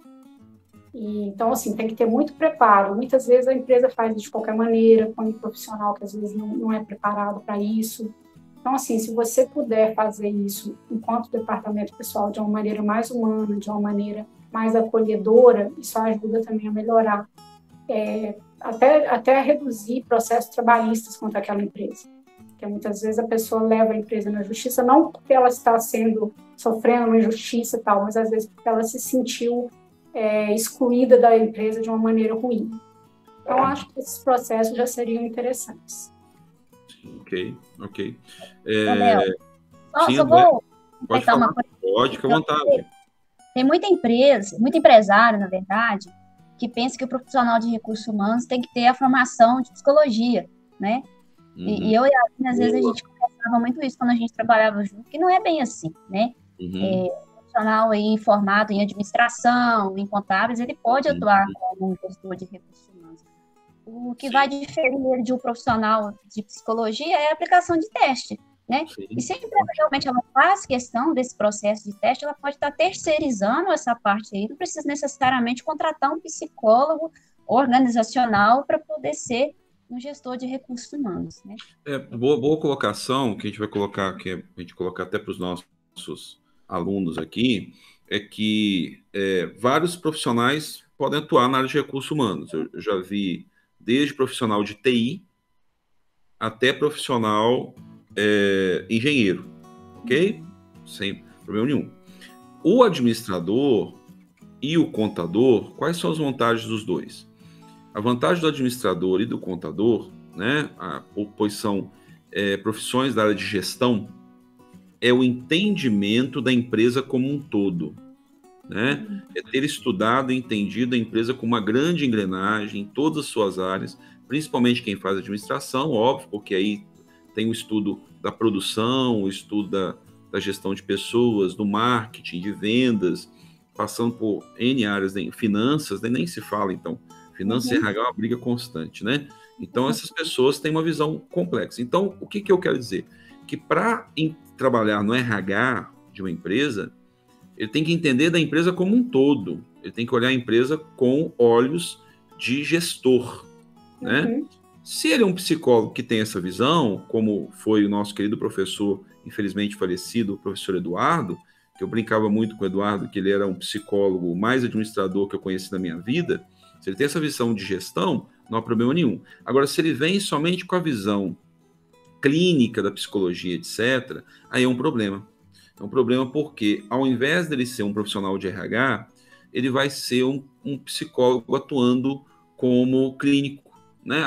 Speaker 2: Então, assim, tem que ter muito preparo. Muitas vezes a empresa faz de qualquer maneira, com um profissional que às vezes não é preparado para isso. Então, assim, se você puder fazer isso enquanto departamento pessoal de uma maneira mais humana, de uma maneira mais acolhedora, isso ajuda também a melhorar, até a reduzir processos trabalhistas contra aquela empresa. Porque muitas vezes a pessoa leva a empresa na justiça, não porque ela está sofrendo uma injustiça e tal, mas às vezes porque ela se sentiu excluída da empresa de uma maneira ruim. Então, acho que esses processos já seriam interessantes.
Speaker 1: Ok.
Speaker 4: Léo,
Speaker 1: Sim,
Speaker 4: só vou completar uma coisa.
Speaker 1: Pode, fica à vontade.
Speaker 4: Tem muita empresa, muito empresário, na verdade, que pensa que o profissional de recursos humanos tem que ter a formação de psicologia, né? E eu e a Aline, às vezes, a gente conversava muito isso quando a gente trabalhava junto, que não é bem assim, né? Profissional aí formado em administração, em contábeis, ele pode atuar como um gestor de recursos humanos. O que vai diferir de um profissional de psicologia é a aplicação de teste, né? E se a empresa realmente ela faz questão desse processo de teste, ela pode estar terceirizando essa parte aí, não precisa necessariamente contratar um psicólogo organizacional para poder ser um gestor de recursos humanos, né?
Speaker 1: Boa colocação, que a gente vai colocar, que a gente colocar até para os nossos alunos aqui, é que vários profissionais podem atuar na área de recursos humanos. Eu já vi desde profissional de TI até profissional engenheiro, ok? Sem problema nenhum. O administrador e o contador, quais são as vantagens dos dois? A vantagem do administrador e do contador, né, pois são profissões da área de gestão, é o entendimento da empresa como um todo, né? É ter estudado e entendido a empresa como uma grande engrenagem em todas as suas áreas, principalmente quem faz administração, óbvio, porque aí tem o estudo da produção, o estudo da gestão de pessoas, do marketing, de vendas, passando por N áreas, finanças, nem se fala, então. Finanças e RH é uma briga constante, né? Então, essas pessoas têm uma visão complexa. Então, o que eu quero dizer? Que para trabalhar no RH de uma empresa, ele tem que entender da empresa como um todo. Ele tem que olhar a empresa com olhos de gestor, né? Se ele é um psicólogo que tem essa visão, como foi o nosso querido professor, infelizmente falecido, o professor Eduardo, que eu brincava muito com o Eduardo, que ele era um psicólogo mais administrador que eu conheci na minha vida. Se ele tem essa visão de gestão, não há problema nenhum. Agora, se ele vem somente com a visão clínica da psicologia, etc., aí é um problema. É um problema porque, ao invés dele ser um profissional de RH, ele vai ser um psicólogo atuando como clínico, né?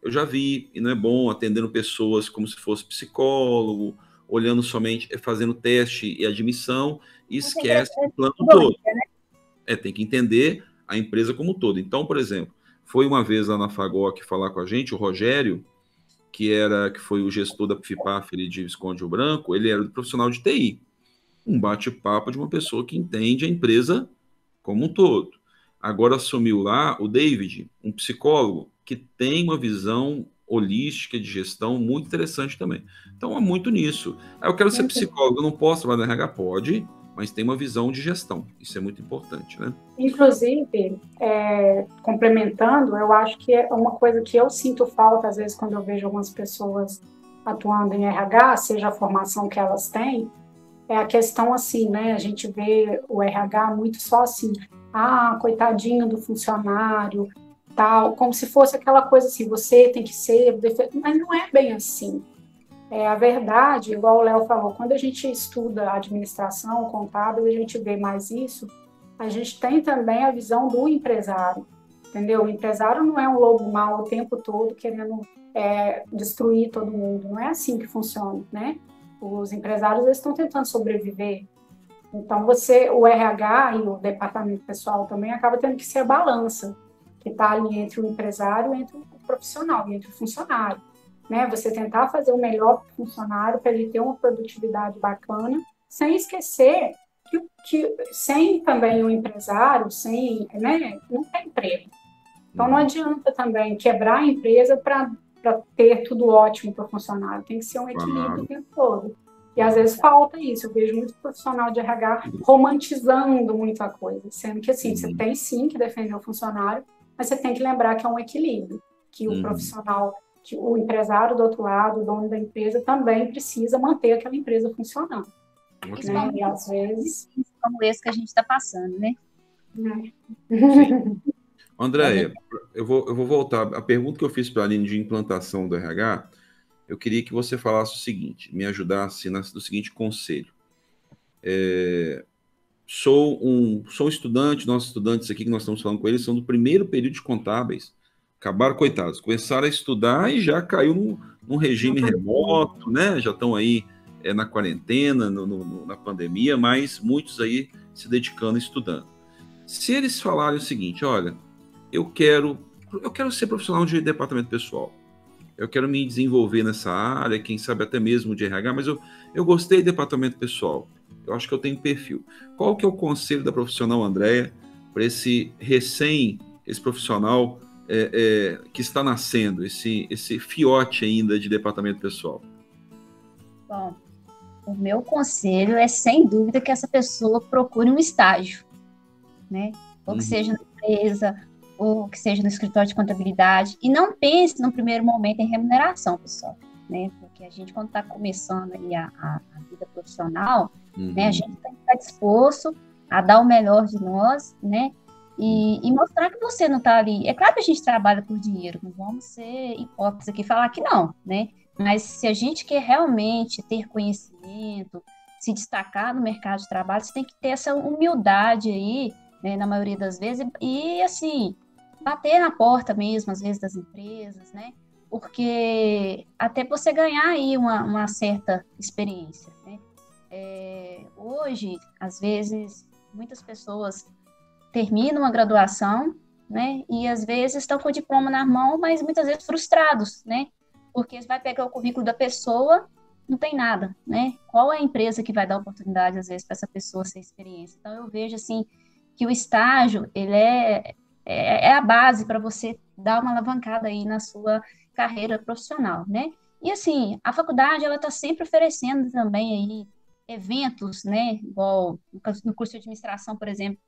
Speaker 1: Eu já vi, e não é bom, atendendo pessoas como se fosse psicólogo, olhando somente, fazendo teste e admissão, e esquece o plano todo. Tem que entender a empresa como um todo. Então, por exemplo, foi uma vez lá na FAGOC falar com a gente, o Rogério, que foi o gestor da FIPAF de Visconde Rio Branco, ele era profissional de TI. Um bate-papo de uma pessoa que entende a empresa como um todo. Agora assumiu lá o David, um psicólogo que tem uma visão holística de gestão muito interessante também. Então, há muito nisso. Eu quero ser psicólogo, eu não posso trabalhar na RH? Pode, mas tem uma visão de gestão. Isso é muito importante, né?
Speaker 2: Inclusive, complementando, eu acho que é uma coisa que eu sinto falta, às vezes, quando eu vejo algumas pessoas atuando em RH, seja a formação que elas têm, é a questão assim, né? A gente vê o RH muito só assim, coitadinho do funcionário, tal, como se fosse aquela coisa assim, você tem que ser, mas não é bem assim. A verdade, igual o Léo falou, quando a gente estuda administração, contábil, a gente vê mais isso, a gente tem também a visão do empresário, entendeu? O empresário não é um lobo mau o tempo todo querendo destruir todo mundo, não é assim que funciona, né? Os empresários eles estão tentando sobreviver. Então, o RH e o departamento pessoal também acaba tendo que ser a balança que está ali entre o empresário, entre o profissional e entre o funcionário. Né? Você tentar fazer o melhor funcionário para ele ter uma produtividade bacana, sem esquecer que sem também o empresário, não tem emprego. Então, não adianta também quebrar a empresa para ter tudo ótimo para o funcionário. Tem que ser um equilíbrio o tempo todo. E às vezes falta isso, eu vejo muito profissional de RH romantizando muito a coisa, sendo que assim, você tem sim que defender o funcionário, mas você tem que lembrar que é um equilíbrio, que o profissional, que o empresário do outro lado, o dono da empresa, também precisa manter aquela empresa funcionando. Né? E às vezes...
Speaker 4: Como esse que a gente está passando, né?
Speaker 1: Andréia, eu vou voltar. A pergunta que eu fiz para a Aline de implantação do RH, eu queria que você falasse o seguinte, me ajudasse no seguinte conselho. Sou um estudante, nossos estudantes aqui que nós estamos falando com eles são do primeiro período de contábeis. Acabaram, coitados, começaram a estudar e já caiu num regime remoto, né? Já estão aí na quarentena, na pandemia, mas muitos aí se dedicando e estudando. Se eles falarem o seguinte, olha, eu quero ser profissional de departamento pessoal, eu quero me desenvolver nessa área, quem sabe até mesmo de RH, mas eu gostei de departamento pessoal, eu acho que eu tenho perfil. Qual que é o conselho da profissional Andréia para esse profissional que está nascendo, esse fiote ainda de departamento pessoal?
Speaker 4: Bom, o meu conselho é, sem dúvida, que essa pessoa procure um estágio, né? Ou que seja na empresa, ou que seja no escritório de contabilidade, e não pense no primeiro momento em remuneração, pessoal, né? Porque a gente, quando está começando aí a vida profissional, né, a gente tem que estar disposto a dar o melhor de nós, né? E mostrar que você não está ali. É claro que a gente trabalha por dinheiro, não vamos ser hipócritas aqui e falar que não, né? Mas se a gente quer realmente ter conhecimento, se destacar no mercado de trabalho, você tem que ter essa humildade aí, né, na maioria das vezes, e assim, bater na porta mesmo, às vezes, das empresas, né? Porque até você ganhar aí uma certa experiência, né? Hoje, às vezes, muitas pessoas terminam a graduação, né? E às vezes estão com o diploma na mão, mas muitas vezes frustrados, né? Porque você vai pegar o currículo da pessoa, não tem nada, né? Qual é a empresa que vai dar oportunidade, às vezes, para essa pessoa ter experiência? Então, eu vejo, assim, que o estágio, ele é a base para você dar uma alavancada aí na sua carreira profissional, né? E, assim, a faculdade, ela está sempre oferecendo também aí eventos, né? Igual no curso de administração, por exemplo,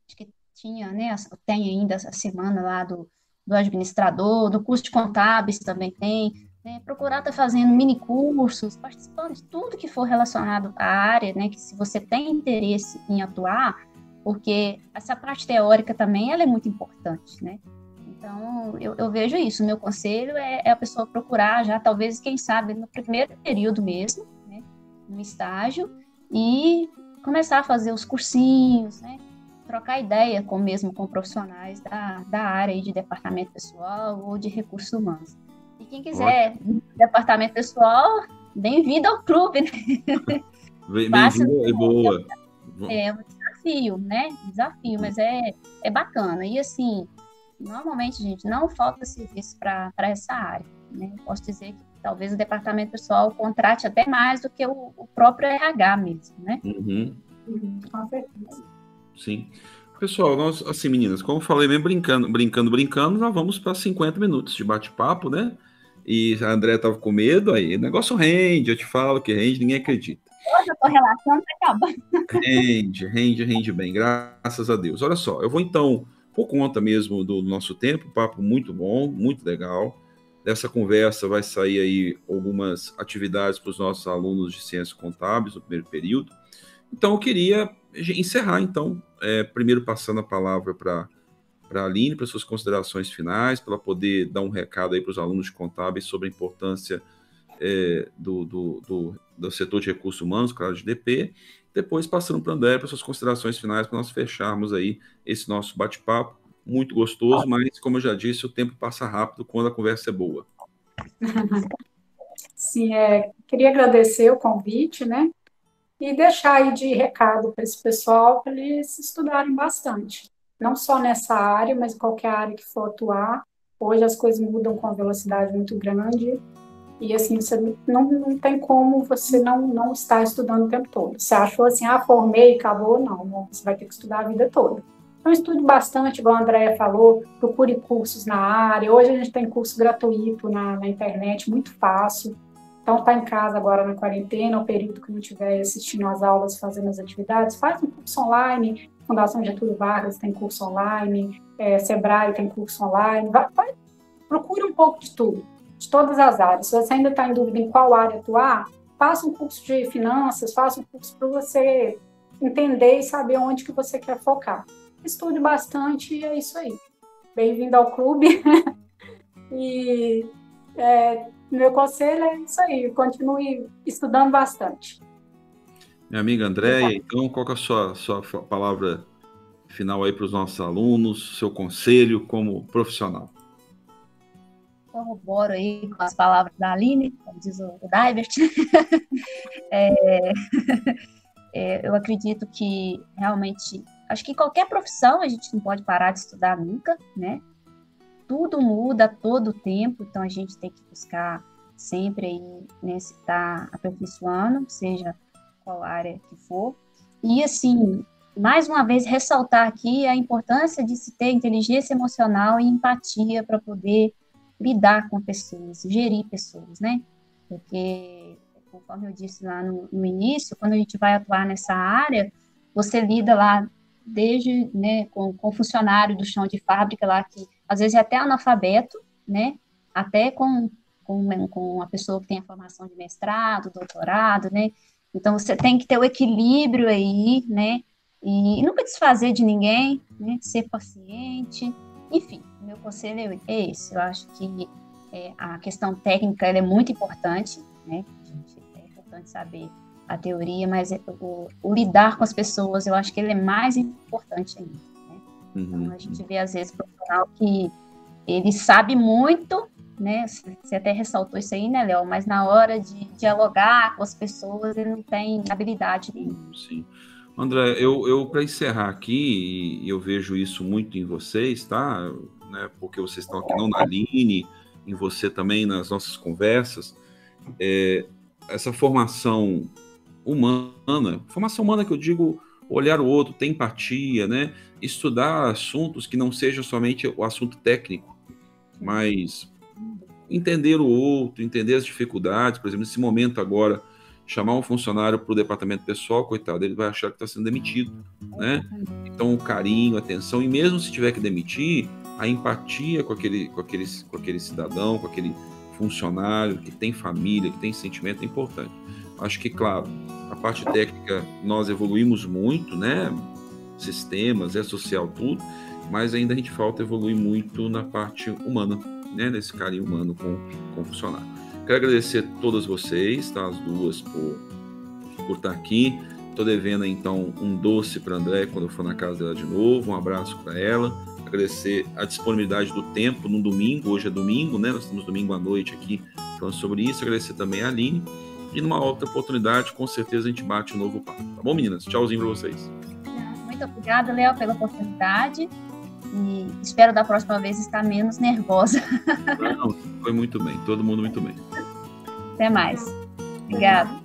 Speaker 4: acho que tinha, né? Tem ainda a semana lá do administrador, do curso de contábeis também tem, né? Procurar estar fazendo mini cursos, participando de tudo que for relacionado à área, né? Que se você tem interesse em atuar, porque essa parte teórica também ela é muito importante, né? Então, eu vejo isso, o meu conselho é a pessoa procurar já, talvez, quem sabe, no primeiro período mesmo, né? No estágio, e começar a fazer os cursinhos, né? Trocar ideia mesmo com profissionais da área aí de departamento pessoal ou de recursos humanos. E quem quiser departamento pessoal, bem-vindo ao clube, né?
Speaker 1: Bem-vindo, é boa.
Speaker 4: É um desafio, né? Desafio, mas é bacana. E assim, normalmente, gente, não falta serviço para essa área, né? Posso dizer que talvez o departamento pessoal contrate até mais do que o próprio RH mesmo, né?
Speaker 2: Com certeza.
Speaker 1: Sim. Pessoal, nós, assim, meninas, como eu falei, mesmo brincando, nós vamos para 50 minutos de bate-papo, né? E a André estava com medo, aí o negócio rende, eu te falo que rende, ninguém acredita.
Speaker 4: Hoje a correlação está acabando.
Speaker 1: Rende bem, graças a Deus. Olha só, eu vou então, por conta mesmo do nosso tempo, papo muito bom, muito legal. Dessa conversa vai sair aí algumas atividades para os nossos alunos de Ciências Contábeis no primeiro período. Então, eu queria encerrar, então, primeiro passando a palavra para a Aline, para suas considerações finais, para ela poder dar um recado aí para os alunos de contábeis sobre a importância do setor de recursos humanos, claro, de DP. Depois, passando para a André, para suas considerações finais, para nós fecharmos aí esse nosso bate-papo, muito gostoso, mas, como eu já disse, o tempo passa rápido quando a conversa é boa.
Speaker 2: Sim, queria agradecer o convite, né? E deixar aí de recado para esse pessoal, para eles estudarem bastante. Não só nessa área, mas em qualquer área que for atuar. Hoje as coisas mudam com uma velocidade muito grande. E assim, você não tem como você não estar estudando o tempo todo. Você achou assim, formei, acabou? Não, você vai ter que estudar a vida toda. Então, estude bastante, igual a Andréia falou, procure cursos na área. Hoje a gente tem curso gratuito na internet, muito fácil. Então, está em casa agora na quarentena, o período que não estiver assistindo às aulas, fazendo as atividades, faz um curso online. Fundação Getúlio Vargas tem curso online, Sebrae tem curso online. Procure um pouco de tudo, de todas as áreas. Se você ainda está em dúvida em qual área atuar, faça um curso de finanças, faça um curso para você entender e saber onde que você quer focar. Estude bastante e é isso aí. Bem-vindo ao clube. E meu conselho é isso aí, continue estudando bastante.
Speaker 1: Minha amiga Andréia, então, qual que é a sua palavra final aí para os nossos alunos, seu conselho como profissional?
Speaker 4: Corroboro aí com as palavras da Aline, como diz o Divert. Eu acredito que realmente, acho que qualquer profissão a gente não pode parar de estudar nunca, né? Tudo muda a todo tempo, então a gente tem que buscar sempre aí, né, se está aperfeiçoando, seja qual área que for. E assim, mais uma vez ressaltar aqui a importância de se ter inteligência emocional e empatia para poder lidar com pessoas, gerir pessoas, né? Porque, conforme eu disse lá no início, quando a gente vai atuar nessa área, você lida lá desde, né, com funcionário do chão de fábrica lá, que às vezes é até analfabeto, né, até com a pessoa que tem a formação de mestrado, doutorado, né, então você tem que ter o equilíbrio aí, né, e nunca desfazer de ninguém, né, ser paciente, enfim, meu conselho é esse. Eu acho que a questão técnica ela é muito importante, né, gente, é importante saber a teoria, mas o lidar com as pessoas, eu acho que ele é mais importante ainda, né? Então, a gente vê, às vezes, profissional que ele sabe muito, né? Você até ressaltou isso aí, né, Léo? Mas na hora de dialogar com as pessoas, ele não tem habilidade nenhuma.
Speaker 1: Sim. André, eu para encerrar aqui, e eu vejo isso muito em vocês, tá? Né, porque vocês estão aqui não na Aline, em você também, nas nossas conversas, essa formação humana que eu digo, olhar o outro, ter empatia, né? Estudar assuntos que não sejam somente o assunto técnico, mas entender o outro, entender as dificuldades. Por exemplo, nesse momento agora, chamar um funcionário para o departamento pessoal, coitado, ele vai achar que está sendo demitido, né? Então, o carinho, a atenção, e mesmo se tiver que demitir, a empatia com aquele cidadão, com aquele funcionário que tem família, que tem sentimento, é importante. Acho que, claro, a parte técnica nós evoluímos muito, né? Sistemas, social, tudo, mas ainda a gente falta evoluir muito na parte humana, né? Nesse carinho humano com o funcionário. Quero agradecer a todas vocês, tá? As duas, por estar aqui. Estou devendo, então, um doce para a André quando eu for na casa dela de novo. Um abraço para ela. Agradecer a disponibilidade do tempo no domingo. Hoje é domingo, né? Nós estamos domingo à noite aqui falando sobre isso. Agradecer também a Aline. E numa outra oportunidade, com certeza, a gente bate um novo papo. Tá bom, meninas? Tchauzinho para vocês.
Speaker 4: Muito obrigada, Léo, pela oportunidade. E espero da próxima vez estar menos nervosa.
Speaker 1: Não, foi muito bem. Todo mundo muito bem.
Speaker 4: Até mais. Obrigada.